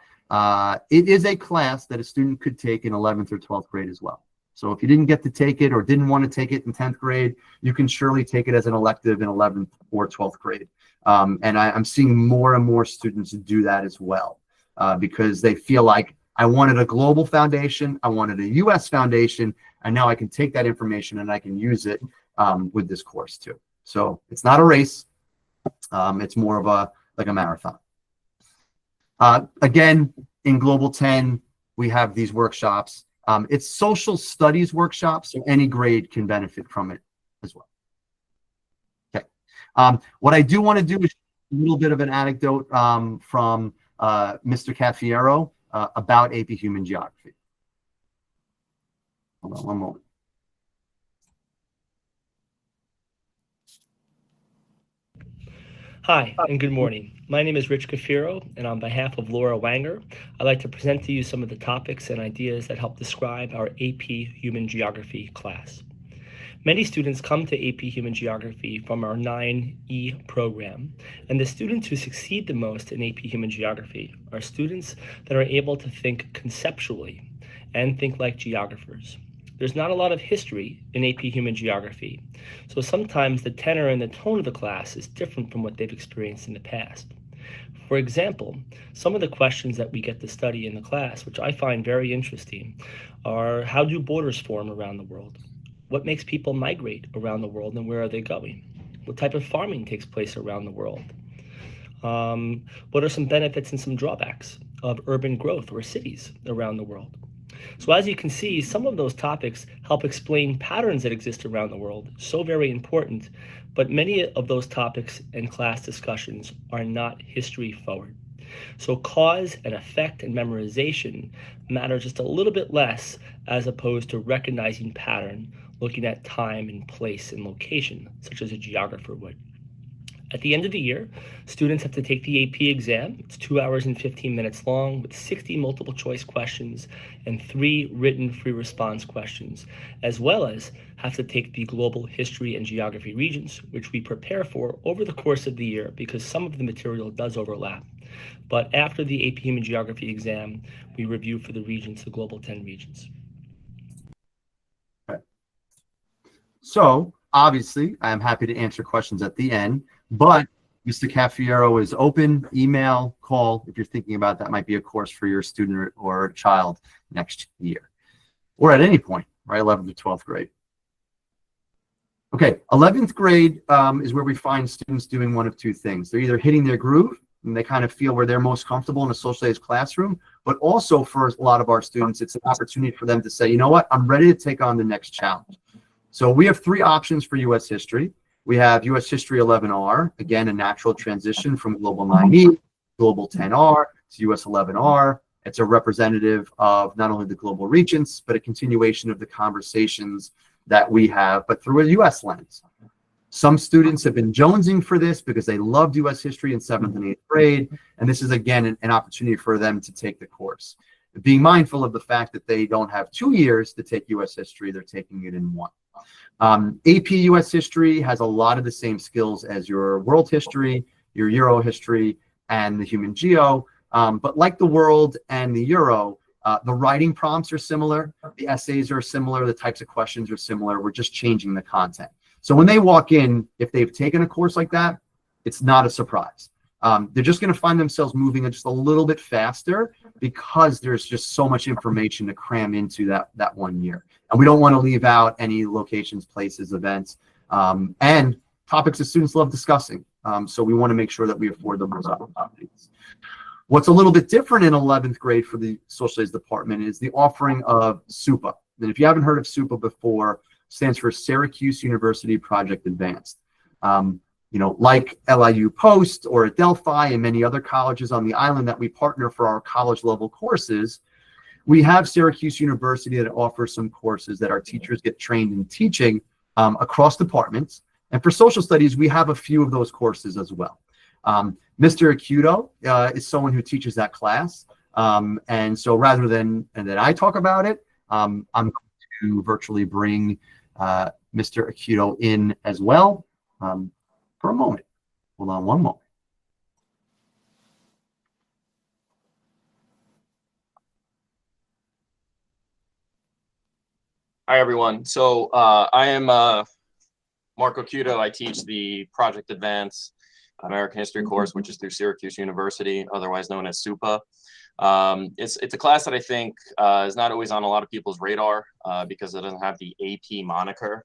It is a class that a student could take in 11th or 12th grade as well. So if you didn't get to take it or didn't want to take it in 10th grade, you can surely take it as an elective in 11th or 12th grade. And I'm seeing more and more students do that as well, because they feel like I wanted a global foundation, I wanted a US foundation, and now I can take that information and I can use it with this course too. So it's not a race. It's more of a marathon. Again, in Global 10, we have these workshops. It's social studies workshops, so any grade can benefit from it as well. Okay. What I do want to do is a little bit of an anecdote from Mr. Caffiero about AP Human Geography. Hold on one moment. Hi, and good morning. My name is Rich Caffiero, and on behalf of Laura Wanger, I'd like to present to you some of the topics and ideas that help describe our AP Human Geography class. Many students come to AP Human Geography from our 9E program, and the students who succeed the most in AP Human Geography are students that are able to think conceptually and think like geographers. There's not a lot of history in AP Human Geography, so sometimes the tenor and the tone of the class is different from what they've experienced in the past. For example, some of the questions that we get to study in the class, which I find very interesting, are how do borders form around the world? What makes people migrate around the world, and where are they going? What type of farming takes place around the world? What are some benefits and some drawbacks of urban growth or cities around the world? So as you can see, some of those topics help explain patterns that exist around the world, so very important, but many of those topics and class discussions are not history forward. So cause and effect and memorization matter just a little bit less, as opposed to recognizing pattern, looking at time and place and location, such as a geographer would. At the end of the year, students have to take the AP exam. It's 2 hours and 15 minutes long with 60 multiple choice questions and 3 written free response questions, as well as have to take the global history and geography regions, which we prepare for over the course of the year because some of the material does overlap. But after the AP Human Geography exam, we review for the regions, the Global 10 regions. Okay. So obviously, I'm happy to answer questions at the end, but Mr. Caffiero is open, email, call, if you're thinking about that might be a course for your student or child next year. or at any point, right? 11th to 12th grade. Okay, 11th grade is where we find students doing one of two things. They're either hitting their groove and they kind of feel where they're most comfortable in a socialized classroom, but also for a lot of our students, it's an opportunity for them to say, you know what, I'm ready to take on the next challenge. So we have three options for U.S. history. We have U.S. History 11R, again, a natural transition from Global 9E, Global 10R to U.S. 11R. It's a representative of not only the global regents, but a continuation of the conversations that we have, but through a U.S. lens. Some students have been jonesing for this because they loved U.S. history in 7th and 8th grade, and this is, again, an opportunity for them to take the course. Being mindful of the fact that they don't have 2 years to take U.S. history, they're taking it in 1. AP U.S. history has a lot of the same skills as your world history, your Euro history, and the human geo, but like the world and the Euro, the writing prompts are similar, the essays are similar, the types of questions are similar. We're just changing the content. So when they walk in, if they've taken a course like that, it's not a surprise. They're just going to find themselves moving just a little bit faster because there's just so much information to cram into that 1 year. And we don't want to leave out any locations, places, events, and topics that students love discussing. So we want to make sure that we afford them those opportunities. What's a little bit different in 11th grade for the social studies department is the offering of SUPA. And if you haven't heard of SUPA before, stands for Syracuse University Project Advanced. Like LIU Post or Adelphi and many other colleges on the island that we partner for our college level courses, we have Syracuse University that offers some courses that our teachers get trained in teaching across departments. And for social studies, we have a few of those courses as well. Mr. Acuto is someone who teaches that class. And so rather than I talk about it, I'm going to virtually bring Mr. Acuto in as well for a moment. Hold on one moment. Hi, everyone. So I am Marco Acuto. I teach the Project Advance American History course, which is through Syracuse University, otherwise known as SUPA. It's a class that I think is not always on a lot of people's radar because it doesn't have the AP moniker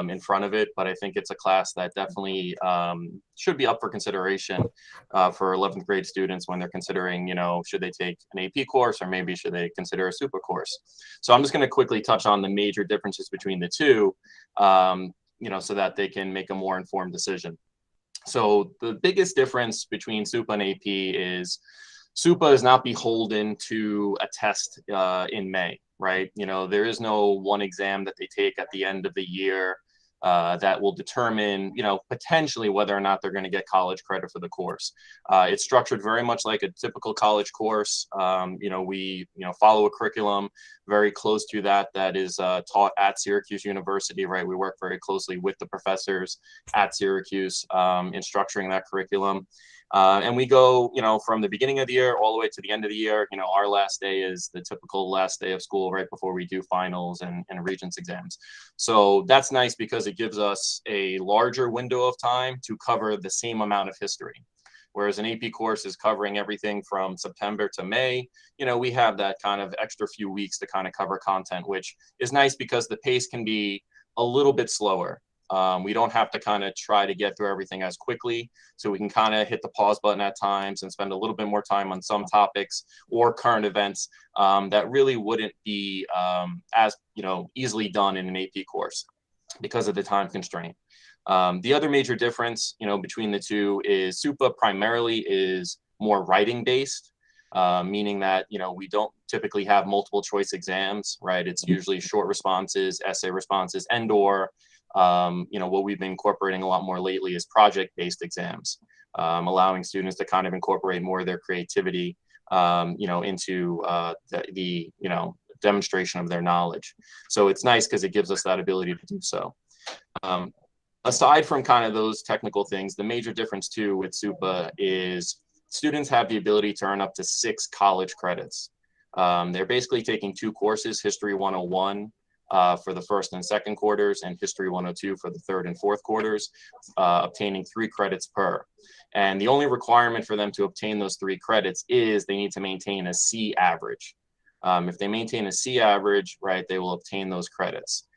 in front of it, but I think it's a class that definitely should be up for consideration for 11th grade students when they're considering, should they take an AP course or maybe should they consider a SUPA course. So I'm just going to quickly touch on the major differences between the two, so that they can make a more informed decision. So the biggest difference between SUPA and AP is SUPA is not beholden to a test in May, right? There is no one exam that they take at the end of the year that will determine, potentially whether or not they're going to get college credit for the course. It's structured very much like a typical college course. We follow a curriculum very close to that is taught at Syracuse University, right? We work very closely with the professors at Syracuse in structuring that curriculum. And we go, from the beginning of the year all the way to the end of the year. Our last day is the typical last day of school right before we do finals and Regents exams. So that's nice because it gives us a larger window of time to cover the same amount of history. Whereas an AP course is covering everything from September to May, we have that kind of extra few weeks to kind of cover content, which is nice because the pace can be a little bit slower. We don't have to kind of try to get through everything as quickly, so we can kind of hit the pause button at times and spend a little bit more time on some topics or current events that really wouldn't be as easily done in an AP course because of the time constraint. The other major difference between the two is SUPA primarily is more writing based, meaning that we don't typically have multiple choice exams, right? It's usually short responses, essay responses, and/or what we've been incorporating a lot more lately is project-based exams, allowing students to kind of incorporate more of their creativity, into the demonstration of their knowledge. So it's nice because it gives us that ability to do so. Aside from kind of those technical things, the major difference too with SUPA is students have the ability to earn up to 6 college credits. They're basically taking 2 courses, History 101, for the first and second quarters, and History 102 for the third and fourth quarters, obtaining 3 credits per. And the only requirement for them to obtain those 3 credits is they need to maintain a C average. If they maintain a C average, right, they will obtain those credits.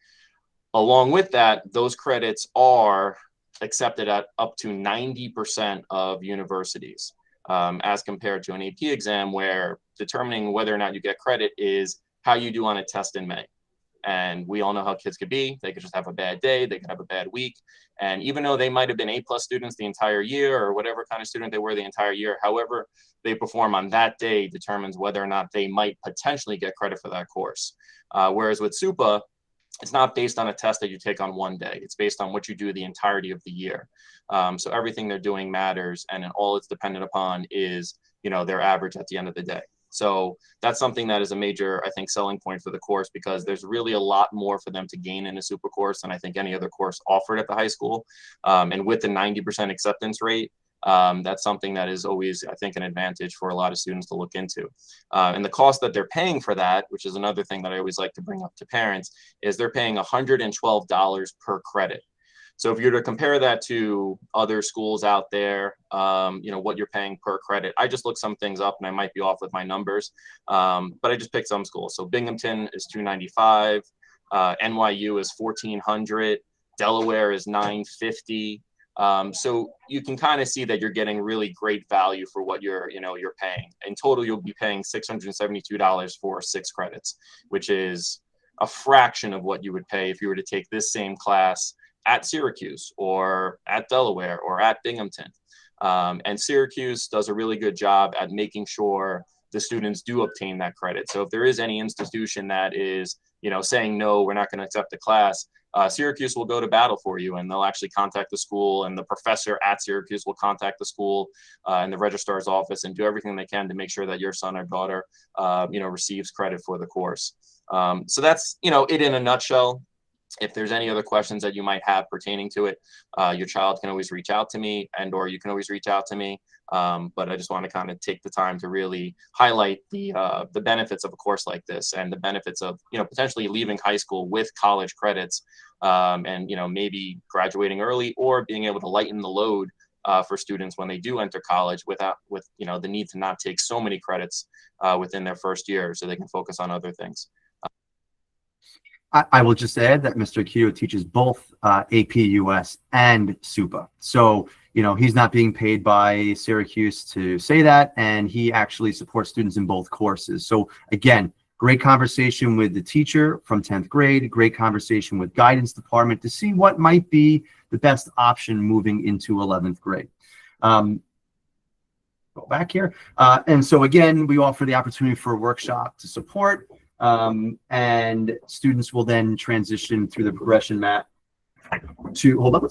Along with that, those credits are accepted at up to 90% of universities, as compared to an AP exam where determining whether or not you get credit is how you do on a test in May. And we all know how kids could be. They could just have a bad day. They could have a bad week. And even though they might have been A+ students the entire year, or whatever kind of student they were the entire year, however they perform on that day determines whether or not they might potentially get credit for that course. Whereas with SUPA, it's not based on a test that you take on one day. It's based on what you do the entirety of the year. So everything they're doing matters, and all it's dependent upon is, their average at the end of the day. So that's something that is a major, I think, selling point for the course, because there's really a lot more for them to gain in a SUPA course than I think any other course offered at the high school. And with the 90% acceptance rate, that's something that is always, I think, an advantage for a lot of students to look into. And the cost that they're paying for that, which is another thing that I always like to bring up to parents, is they're paying $112 per credit. So if you're to compare that to other schools out there, what you're paying per credit, I just looked some things up and I might be off with my numbers, but I just picked some schools. So Binghamton is $295, NYU is $1,400, Delaware is $950. So you can kind of see that you're getting really great value for what you're paying. In total, you'll be paying $672 for 6 credits, which is a fraction of what you would pay if you were to take this same class at Syracuse or at Delaware or at Binghamton. And Syracuse does a really good job at making sure the students do obtain that credit. So if there is any institution that is, saying, no, we're not going to accept the class, Syracuse will go to battle for you, and they'll actually contact the school, and the professor at Syracuse will contact the school and the registrar's office and do everything they can to make sure that your son or daughter, receives credit for the course. So that's, it in a nutshell. If there's any other questions that you might have pertaining to it, your child can always reach out to me, or you can always reach out to me. But I just want to kind of take the time to really highlight the benefits of a course like this, and the benefits of, potentially leaving high school with college credits, and, maybe graduating early, or being able to lighten the load for students when they do enter college with the need to not take so many credits within their first year, so they can focus on other things. I will just add that Mr. Keto teaches both AP US and SUPA. So, he's not being paid by Syracuse to say that, and he actually supports students in both courses. So again, great conversation with the teacher from 10th grade, great conversation with guidance department to see what might be the best option moving into 11th grade. Go back here. And so again, we offer the opportunity for a workshop to support. And students will then transition through the progression map to, hold on.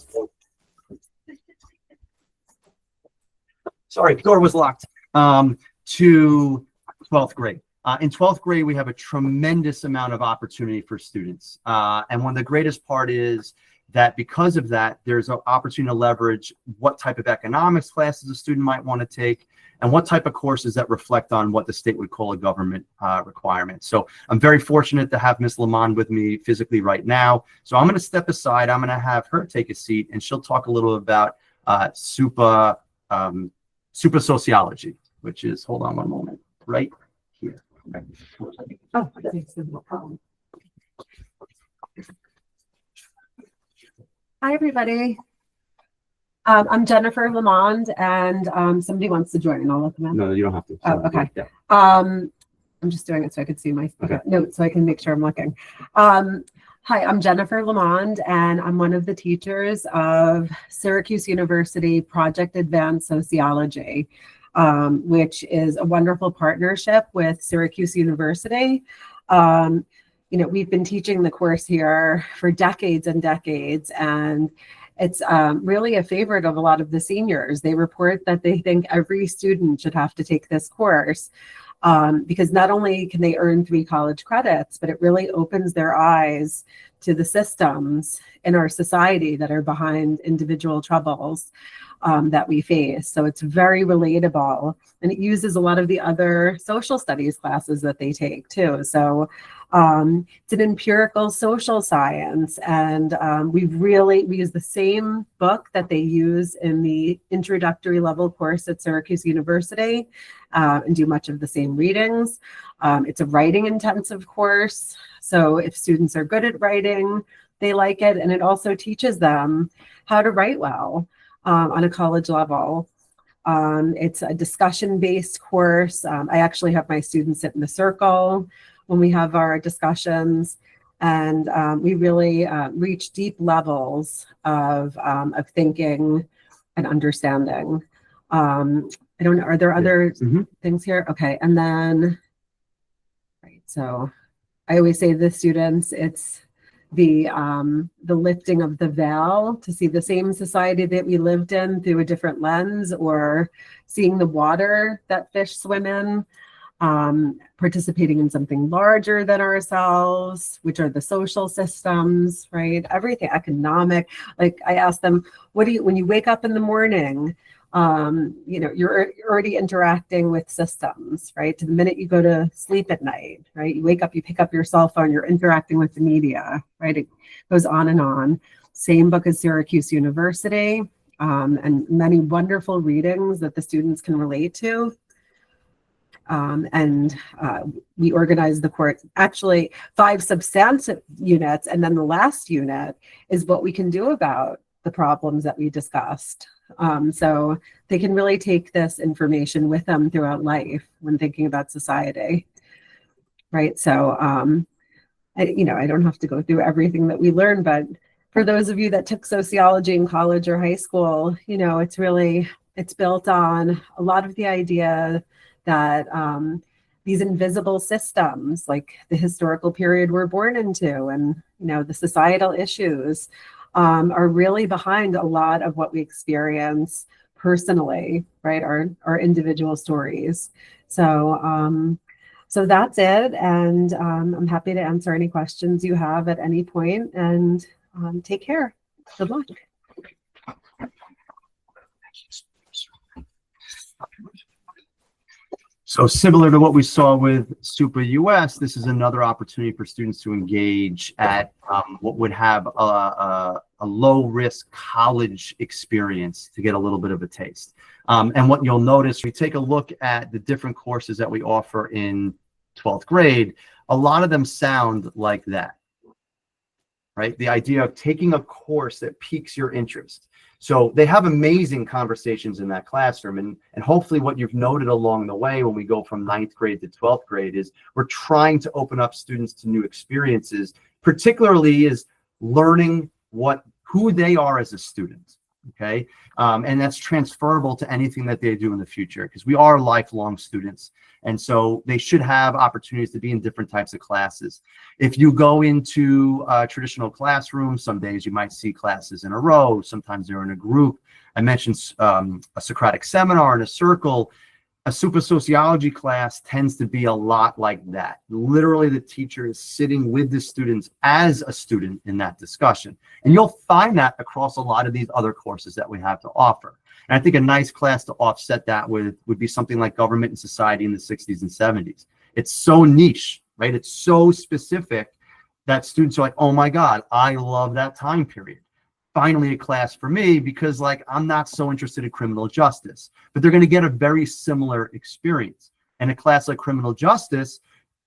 Sorry, door was locked. To 12th grade. In 12th grade, we have a tremendous amount of opportunity for students. And one of the greatest part is that because of that, there's an opportunity to leverage what type of economics classes a student might want to take, and what type of courses that reflect on what the state would call a government requirement. So I'm very fortunate to have Ms. Lamond with me physically right now. So I'm going to step aside. I'm going to have her take a seat, and she'll talk a little about SUPA sociology, which is, hold on one moment, right here. Okay. Oh, no problem. Hi, everybody. I'm Jennifer Lamond, and somebody wants to join, and I'll let them in. No, you don't have to. Oh, okay. Yeah. I'm just doing it so I could see my notes, so I can make sure I'm looking. Hi, I'm Jennifer Lamond, and I'm one of the teachers of Syracuse University Project Advanced Sociology, which is a wonderful partnership with Syracuse University. We've been teaching the course here for decades and decades, and it's really a favorite of a lot of the seniors. They report that they think every student should have to take this course because not only can they earn 3 college credits, but it really opens their eyes to the systems in our society that are behind individual troubles. that we face. So it's very relatable, and it uses a lot of the other social studies classes that they take too. So it's an empirical social science, and we use the same book that they use in the introductory level course at Syracuse University, and do much of the same readings. It's a writing intensive course, so if students are good at writing, they like it, and it also teaches them how to write well on a college level. It's a discussion-based course. I actually have my students sit in the circle when we have our discussions, and we really reach deep levels of thinking and understanding. I don't know, are there other things here? Okay, and then, right, so I always say to the students, it's the lifting of the veil to see the same society that we lived in through a different lens, or seeing the water that fish swim in, participating in something larger than ourselves, which are the social systems, right? Everything economic. Like I ask them, when you wake up in the morning, you're already interacting with systems, right? To the minute you go to sleep at night, right? You wake up, you pick up your cell phone, you're interacting with the media, right? It goes on and on. Same book as Syracuse University, and many wonderful readings that the students can relate to. We organize the course, actually 5 substantive units, and then the last unit is what we can do about the problems that we discussed. So they can really take this information with them throughout life when thinking about society, right? So, I don't have to go through everything that we learned, but for those of you that took sociology in college or high school, it's built on a lot of the idea that these invisible systems, like the historical period we're born into, and the societal issues, are really behind a lot of what we experience personally, right? Our individual stories. So that's it, and I'm happy to answer any questions you have at any point. And take care. Good luck. So similar to what we saw with SUPA US, this is another opportunity for students to engage at what would have a low-risk college experience to get a little bit of a taste. And what you'll notice, we take a look at the different courses that we offer in 12th grade, a lot of them sound like that, right? The idea of taking a course that piques your interest. So they have amazing conversations in that classroom. And hopefully what you've noted along the way when we go from 9th grade to 12th grade is we're trying to open up students to new experiences, particularly is learning who they are as a student, okay? And that's transferable to anything that they do in the future, because we are lifelong students. And so they should have opportunities to be in different types of classes. If you go into a traditional classroom, some days you might see classes in a row, sometimes they're in a group. I mentioned a Socratic seminar in a circle. A SUPA sociology class tends to be a lot like that. Literally, the teacher is sitting with the students as a student in that discussion. And you'll find that across a lot of these other courses that we have to offer. And I think a nice class to offset that with would be something like government and society in the 60s and 70s. It's so niche, right? It's so specific that students are like, oh my God, I love that time period. Finally a class for me, because I'm not so interested in criminal justice, but they're going to get a very similar experience. And a class like criminal justice,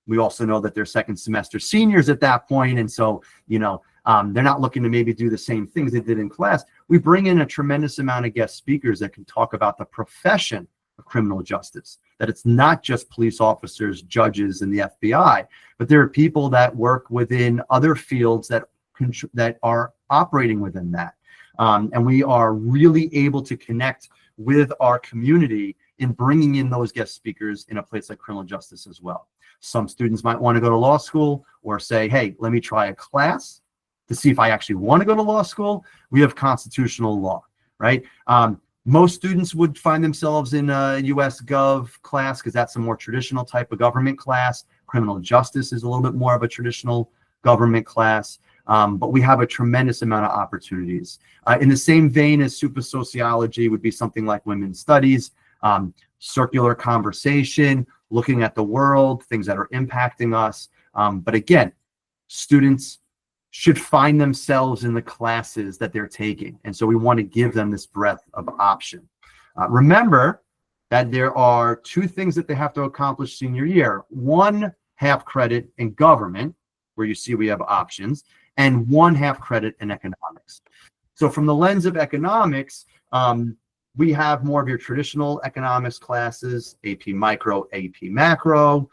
we also know that they're second semester seniors at that point. And so, they're not looking to maybe do the same things they did in class. We bring in a tremendous amount of guest speakers that can talk about the profession of criminal justice, that it's not just police officers, judges, and the FBI, but there are people that work within other fields that are operating within that. And we are really able to connect with our community in bringing in those guest speakers in a place like criminal justice as well. Some students might want to go to law school or say, hey, let me try a class to see if I actually want to go to law school. We have constitutional law, right? Most students would find themselves in a US Gov class because that's a more traditional type of government class. Criminal justice is a little bit more of a traditional government class. but we have a tremendous amount of opportunities. In the same vein as super sociology would be something like women's studies, circular conversation, looking at the world, things that are impacting us. But again, students should find themselves in the classes that they're taking. And so we want to give them this breadth of option. Remember that there are two things that they have to accomplish senior year. One half credit in government, where you see we have options, and one half credit in economics. So from the lens of economics, we have more of your traditional economics classes, AP Micro, AP Macro.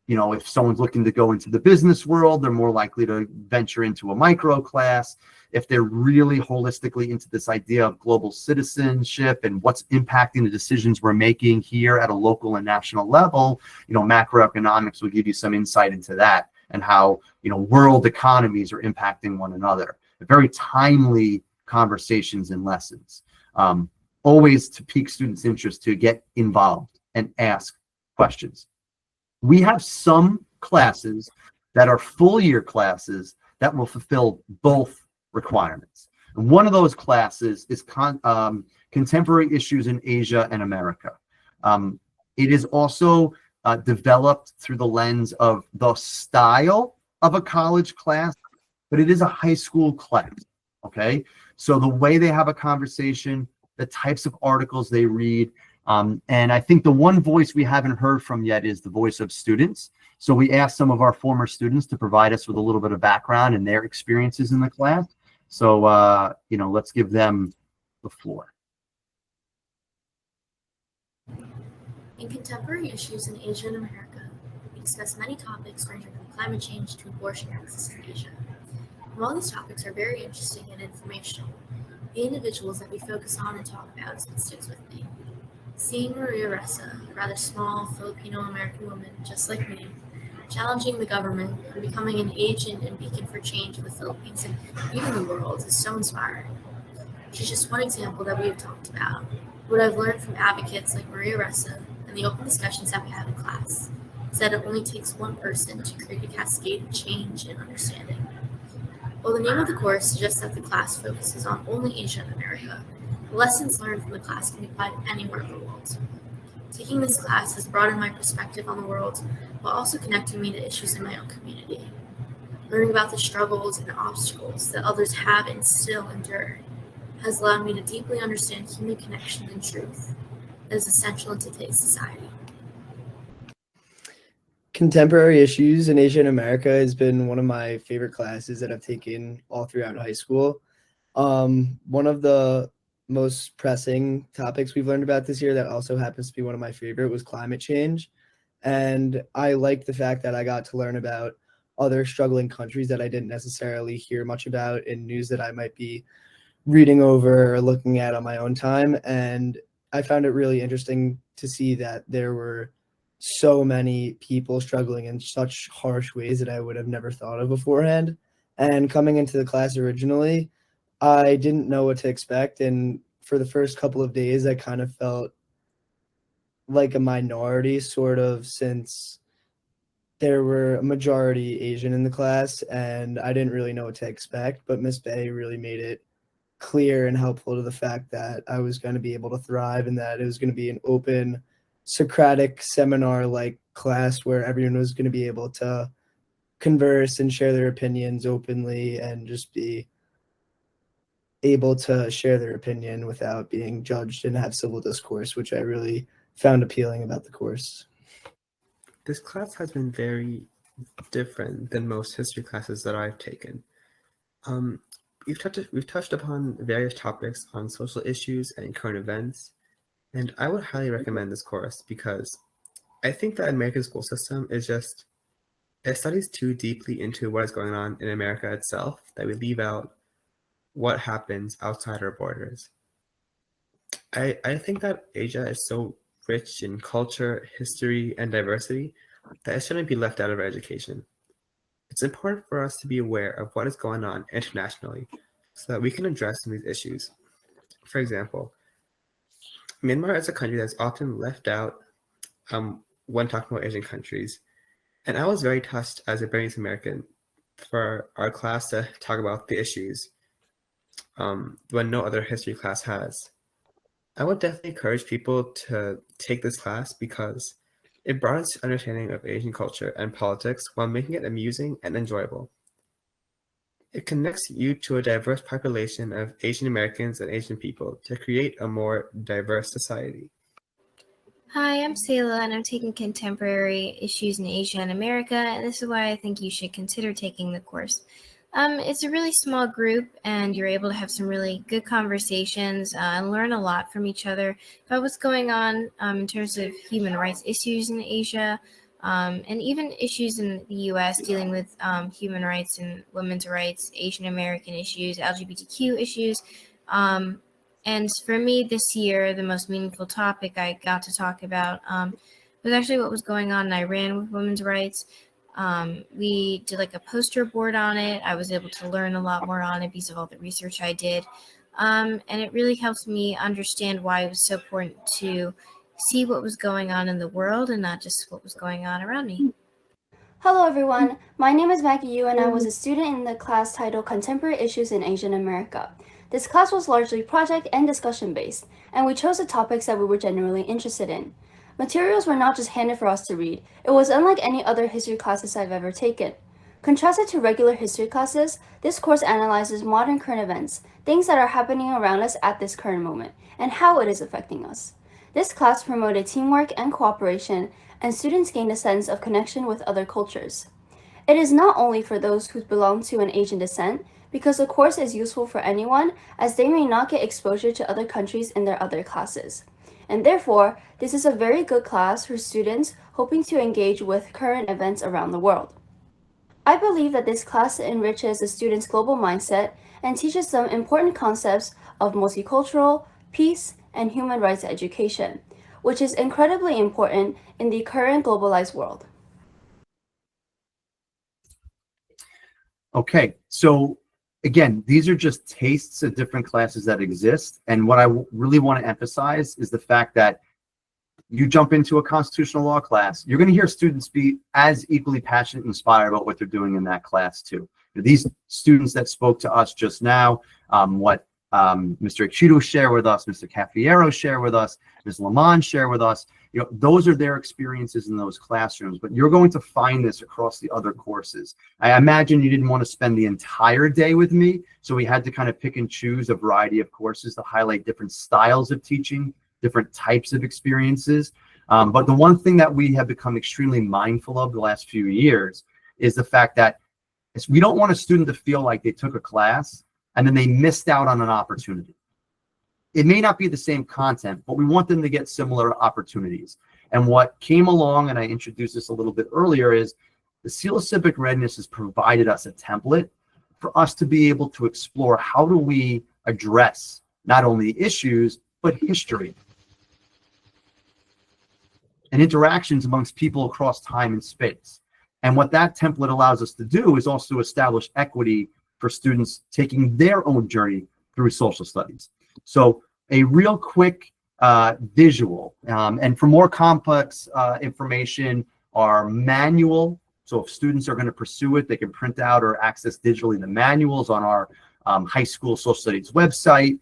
If someone's looking to go into the business world, they're more likely to venture into a micro class. If they're really holistically into this idea of global citizenship and what's impacting the decisions we're making here at a local and national level, macroeconomics will give you some insight into that and how, world economies are impacting one another. Very timely conversations and lessons. Always to pique students' interest to get involved and ask questions. We have some classes that are full year classes that will fulfill both requirements. And one of those classes is contemporary issues in Asia and America. It is also developed through the lens of the style of a college class, but it is a high school class, okay? So the way they have a conversation, the types of articles they read, and I think the one voice we haven't heard from yet is the voice of students. So we asked some of our former students to provide us with a little bit of background and their experiences in the class. So, let's give them the floor. In contemporary issues in Asia and America, we discuss many topics ranging from climate change to abortion access in Asia. And while these topics are very interesting and informational, the individuals that we focus on and talk about is what sticks with me. Seeing Maria Ressa, a rather small Filipino-American woman just like me, challenging the government and becoming an agent and beacon for change in the Philippines and even the world is so inspiring. She's just one example that we have talked about, what I've learned from advocates like Maria Ressa and the open discussions that we have in class is that it only takes one person to create a cascade of change and understanding. While the name of the course suggests that the class focuses on only Asia and America, the lessons learned from the class can be applied anywhere in the world. Taking this class has broadened my perspective on the world while also connecting me to issues in my own community. Learning about the struggles and obstacles that others have and still endure has allowed me to deeply understand human connection and truth that is essential in today's society. Contemporary issues in Asia and America has been one of my favorite classes that I've taken all throughout high school. One of the most pressing topics we've learned about this year that also happens to be one of my favorite was climate change. And I like the fact that I got to learn about other struggling countries that I didn't necessarily hear much about in news that I might be reading over or looking at on my own time. And I found it really interesting to see that there were so many people struggling in such harsh ways that I would have never thought of beforehand. And coming into the class originally, I didn't know what to expect. And for the first couple of days, I kind of felt like a minority, sort of, since there were a majority Asian in the class and I didn't really know what to expect. But Miss Bay really made it clear and helpful to the fact that I was going to be able to thrive and that it was going to be an open Socratic seminar-like class where everyone was going to be able to converse and share their opinions openly and just be able to share their opinion without being judged and have civil discourse, which I really found appealing about the course. This class has been very different than most history classes that I've taken. We've touched upon various topics on social issues and current events, and I would highly recommend this course because I think that American school system is just, it studies too deeply into what is going on in America itself that we leave out what happens outside our borders. I think that Asia is so rich in culture, history, and diversity that it shouldn't be left out of our education. It's important for us to be aware of what is going on internationally so that we can address some of these issues. For example, Myanmar is a country that's often left out when talking about Asian countries. And I was very touched as a Burmese American for our class to talk about the issues when no other history class has. I would definitely encourage people to take this class because it broadens your understanding of Asian culture and politics while making it amusing and enjoyable. It connects you to a diverse population of Asian Americans and Asian people to create a more diverse society. Hi, I'm Sayla, and I'm taking Contemporary Issues in Asia and America, and this is why I think you should consider taking the course. It's a really small group, and you're able to have some really good conversations and learn a lot from each other about what's going on in terms of human rights issues in Asia, and even issues in the U.S. dealing with human rights and women's rights, Asian American issues, LGBTQ issues. And for me this year, the most meaningful topic I got to talk about was actually what was going on in Iran with women's rights. We did like a poster board on it. I was able to learn a lot more on it because of all the research I did. And it really helps me understand why it was so important to see what was going on in the world and not just what was going on around me. Hello everyone, my name is Maggie Yu and I was a student in the class titled Contemporary Issues in Asian America. This class was largely project and discussion based, and we chose the topics that we were genuinely interested in. Materials were not just handed for us to read, it was unlike any other history classes I've ever taken. Contrasted to regular history classes, this course analyzes modern current events, things that are happening around us at this current moment, and how it is affecting us. This class promoted teamwork and cooperation, and students gained a sense of connection with other cultures. It is not only for those who belong to an Asian descent, because the course is useful for anyone, as they may not get exposure to other countries in their other classes. And therefore, this is a very good class for students hoping to engage with current events around the world. I believe that this class enriches the students' global mindset and teaches them important concepts of multicultural, peace, and human rights education, which is incredibly important in the current globalized world. Okay, so again, these are just tastes of different classes that exist. And what I really want to emphasize is the fact that you jump into a constitutional law class, you're going to hear students be as equally passionate and inspired about what they're doing in that class too. These students that spoke to us just now, what Mr. Acuto shared with us, Mr. Cafiero shared with us, Ms. Lamont shared with us, those are their experiences in those classrooms, but you're going to find this across the other courses. I imagine you didn't want to spend the entire day with me, so we had to kind of pick and choose a variety of courses to highlight different styles of teaching, different types of experiences. But the one thing that we have become extremely mindful of the last few years is the fact that we don't want a student to feel like they took a class and then they missed out on an opportunity. It may not be the same content, but we want them to get similar opportunities. And what came along, and I introduced this a little bit earlier, is the Seal of Civic Readiness has provided us a template for us to be able to explore how do we address not only issues, but history and interactions amongst people across time and space. And what that template allows us to do is also establish equity for students taking their own journey through social studies. So a real quick visual, and for more complex information, our manual. So if students are going to pursue it, they can print out or access digitally the manuals on our high school social studies website.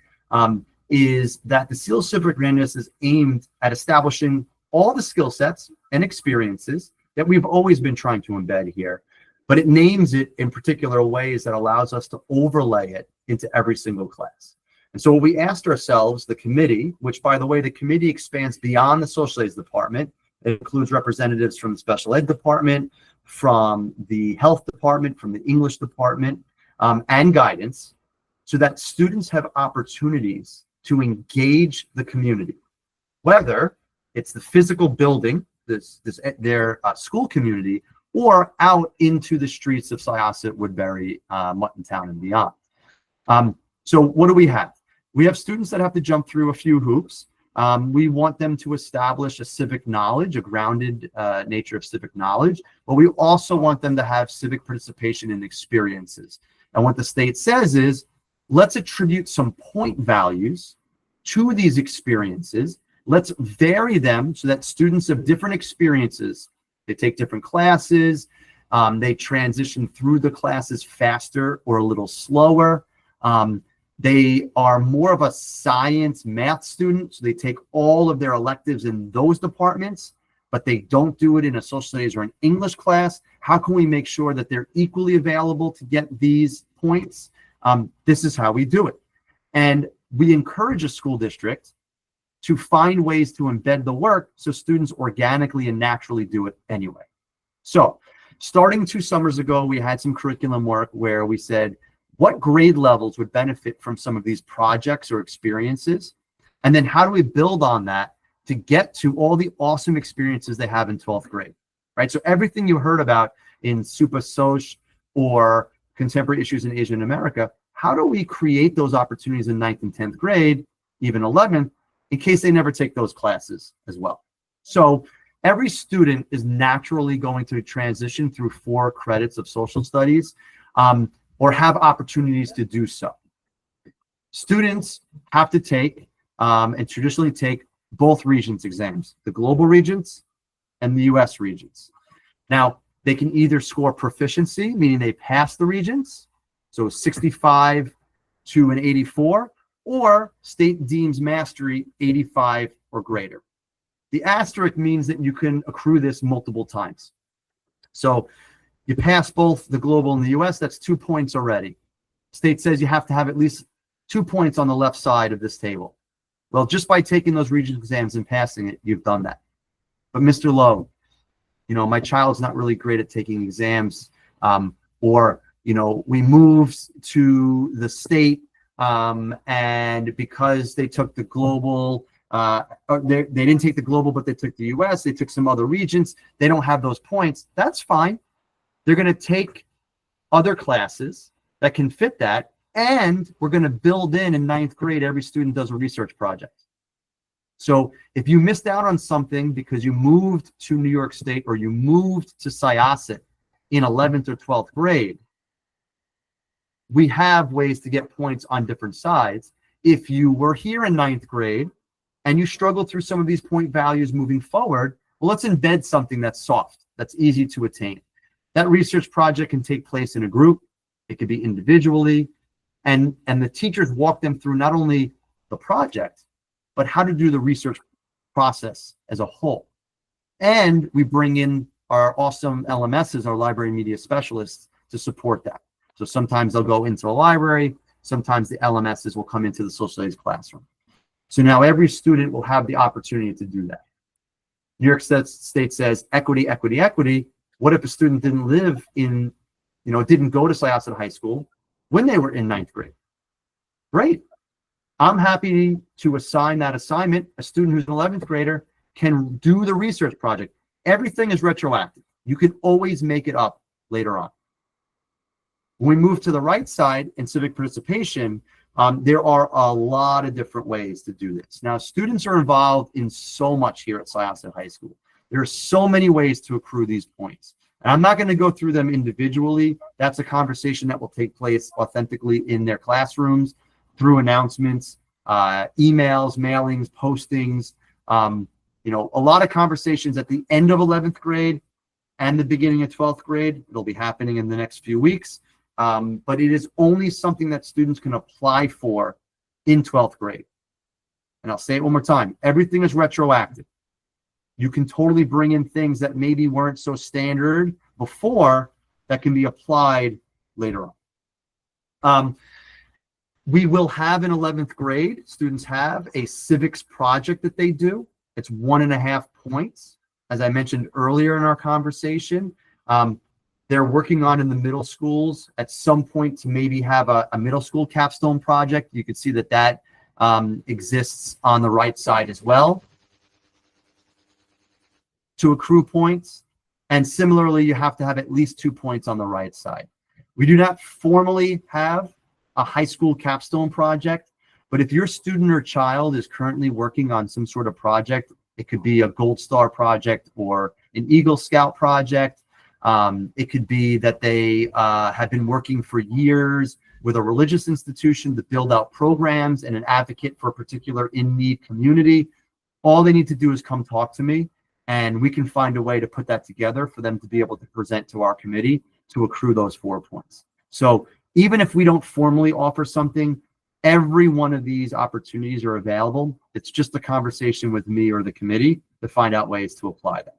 Is that the Seal of Civic Readiness is aimed at establishing all the skill sets and experiences that we've always been trying to embed here, but it names it in particular ways that allows us to overlay it into every single class. And so what we asked ourselves, the committee, which by the way, the committee expands beyond the social studies department. It includes representatives from the special ed department, from the health department, from the English department, and guidance, so that students have opportunities to engage the community, whether it's the physical building, their school community, or out into the streets of Syosset, Woodbury, Muttontown, and beyond. So what do we have? We have students that have to jump through a few hoops. We want them to establish a civic knowledge, a grounded nature of civic knowledge, but we also want them to have civic participation and experiences. And what the state says is, let's attribute some point values to these experiences. Let's vary them so that students have different experiences. They take different classes. They transition through the classes faster or a little slower. They are more of a science math student, so they take all of their electives in those departments, but they don't do it in a social studies or an English class. How can we make sure that they're equally available to get these points? This is how we do it. And we encourage a school district to find ways to embed the work so students organically and naturally do it anyway. So starting 2 summers ago, we had some curriculum work where we said, what grade levels would benefit from some of these projects or experiences? And then how do we build on that to get to all the awesome experiences they have in 12th grade, right? So everything you heard about in Super Soc or Contemporary Issues in Asia and America, how do we create those opportunities in 9th and 10th grade, even 11th, in case they never take those classes as well? So every student is naturally going to transition through 4 credits of social studies, or have opportunities to do so. Students have to take and traditionally take both Regents exams, the global Regents and the US Regents. Now, they can either score proficiency, meaning they pass the Regents, so 65 to an 84, or state deems mastery 85 or greater. The asterisk means that you can accrue this multiple times. So you pass both the global and the US, that's 2 points already. State says you have to have at least 2 points on the left side of this table. Well, just by taking those regional exams and passing it, you've done that. But Mr. Lowe, my child's not really great at taking exams, or, we moved to the state, and because they took the global, they didn't take the global, but they took the US, they took some other regions, they don't have those points. That's fine. They're going to take other classes that can fit that, and we're going to build in 9th grade, every student does a research project. So if you missed out on something because you moved to New York State or you moved to Syosset in 11th or 12th grade, we have ways to get points on different sides. If you were here in 9th grade and you struggle through some of these point values moving forward, well, let's embed something that's soft, that's easy to attain. That research project can take place in a group. It could be individually. And the teachers walk them through not only the project, but how to do the research process as a whole. And we bring in our awesome LMSs, our library media specialists, to support that. So sometimes they'll go into a library. Sometimes the LMSs will come into the social studies classroom. So now every student will have the opportunity to do that. New York State says equity, equity, equity. What if a student didn't live in, didn't go to Syosset High School when they were in 9th grade? Great. I'm happy to assign that assignment. A student who's an 11th grader can do the research project. Everything is retroactive. You can always make it up later on. When we move to the right side in civic participation, there are a lot of different ways to do this. Now, students are involved in so much here at Syosset High School. There are so many ways to accrue these points. And I'm not going to go through them individually. That's a conversation that will take place authentically in their classrooms through announcements, emails, mailings, postings, a lot of conversations at the end of 11th grade and the beginning of 12th grade. It'll be happening in the next few weeks. But it is only something that students can apply for in 12th grade. And I'll say it one more time. Everything is retroactive. You can totally bring in things that maybe weren't so standard before that can be applied later on. We will have in 11th grade, students have a civics project that they do. It's 1.5 points. As I mentioned earlier in our conversation, they're working on in the middle schools at some point to maybe have a middle school capstone project. You can see that exists on the right side as well to accrue points. And similarly, you have to have at least 2 points on the right side. We do not formally have a high school capstone project, but if your student or child is currently working on some sort of project, it could be a Gold Star project or an Eagle Scout project. It could be that they have been working for years with a religious institution to build out programs and an advocate for a particular in-need community. All they need to do is come talk to me, and we can find a way to put that together for them to be able to present to our committee to accrue those 4 points. So even if we don't formally offer something, every one of these opportunities are available. It's just a conversation with me or the committee to find out ways to apply them.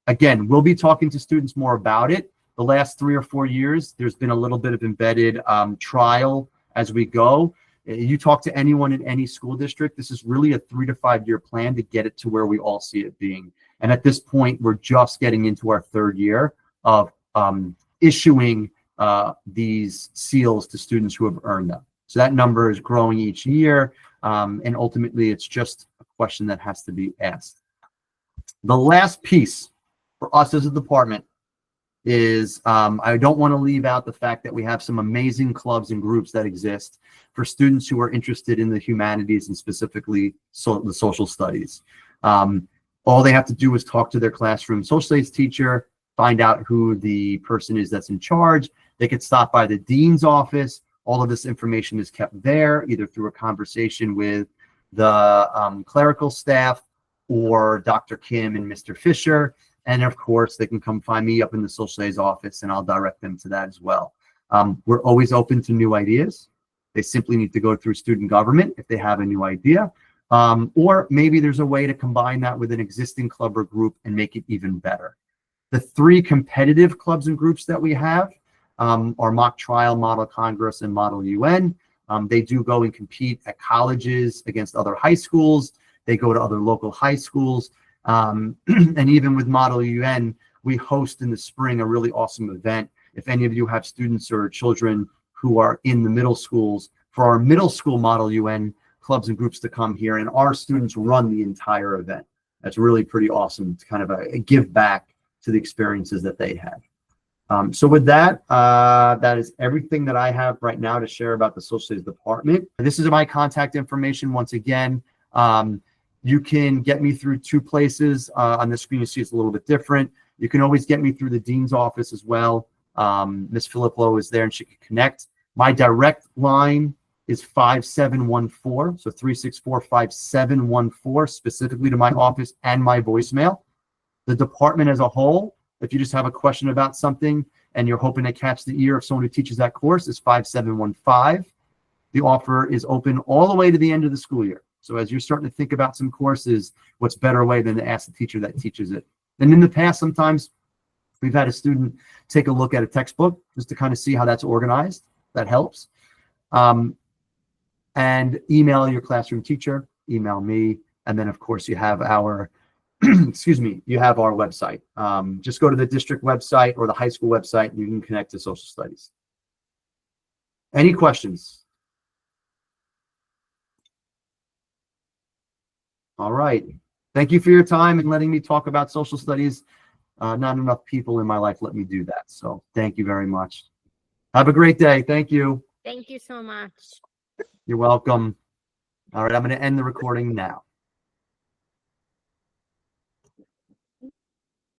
Again, we'll be talking to students more about it. The last 3 or 4 years, there's been a little bit of embedded trial as we go. You talk to anyone in any school district, this is really a 3 to 5 year plan to get it to where we all see it being. And at this point, we're just getting into our 3rd year of issuing these seals to students who have earned them. So that number is growing each year. And ultimately, it's just a question that has to be asked. The last piece for us as a department is I don't want to leave out the fact that we have some amazing clubs and groups that exist for students who are interested in the humanities and specifically the social studies. All they have to do is talk to their classroom social studies teacher, find out who the person is that's in charge. They could stop by the dean's office. All of this information is kept there, either through a conversation with the clerical staff or Dr. Kim and Mr. Fisher. And of course, they can come find me up in the social studies office and I'll direct them to that as well. We're always open to new ideas. They simply need to go through student government if they have a new idea. Or maybe there's a way to combine that with an existing club or group and make it even better. The 3 competitive clubs and groups that we have are Mock Trial, Model Congress, and Model UN. They do go and compete at colleges against other high schools. They go to other local high schools. And even with Model UN, we host in the spring a really awesome event. If any of you have students or children who are in the middle schools, for our middle school Model UN clubs and groups to come here, and our students run the entire event. That's really pretty awesome to kind of a give back to the experiences that they had. So with that, that is everything that I have right now to share about the social studies department. This is my contact information. Once again, you can get me through 2 places. On the screen, you see it's a little bit different. You can always get me through the dean's office as well. Ms. Filippo is there and she can connect. My direct line is 5714, so 364-5714, specifically to my office and my voicemail. The department as a whole, if you just have a question about something and you're hoping to catch the ear of someone who teaches that course, is 5715. The offer is open all the way to the end of the school year. So as you're starting to think about some courses, what's better way than to ask the teacher that teaches it? And in the past, sometimes we've had a student take a look at a textbook just to kind of see how that's organized. That helps. And email your classroom teacher, email me, and then of course you have our excuse me, you have our website. Just go to the district website or the high school website and you can connect to social studies. Any questions? All right. Thank you for your time and letting me talk about social studies. Not enough people in my life let me do that. So thank you very much. Have a great day. Thank you. Thank you so much. You're welcome. All right. I'm going to end the recording now.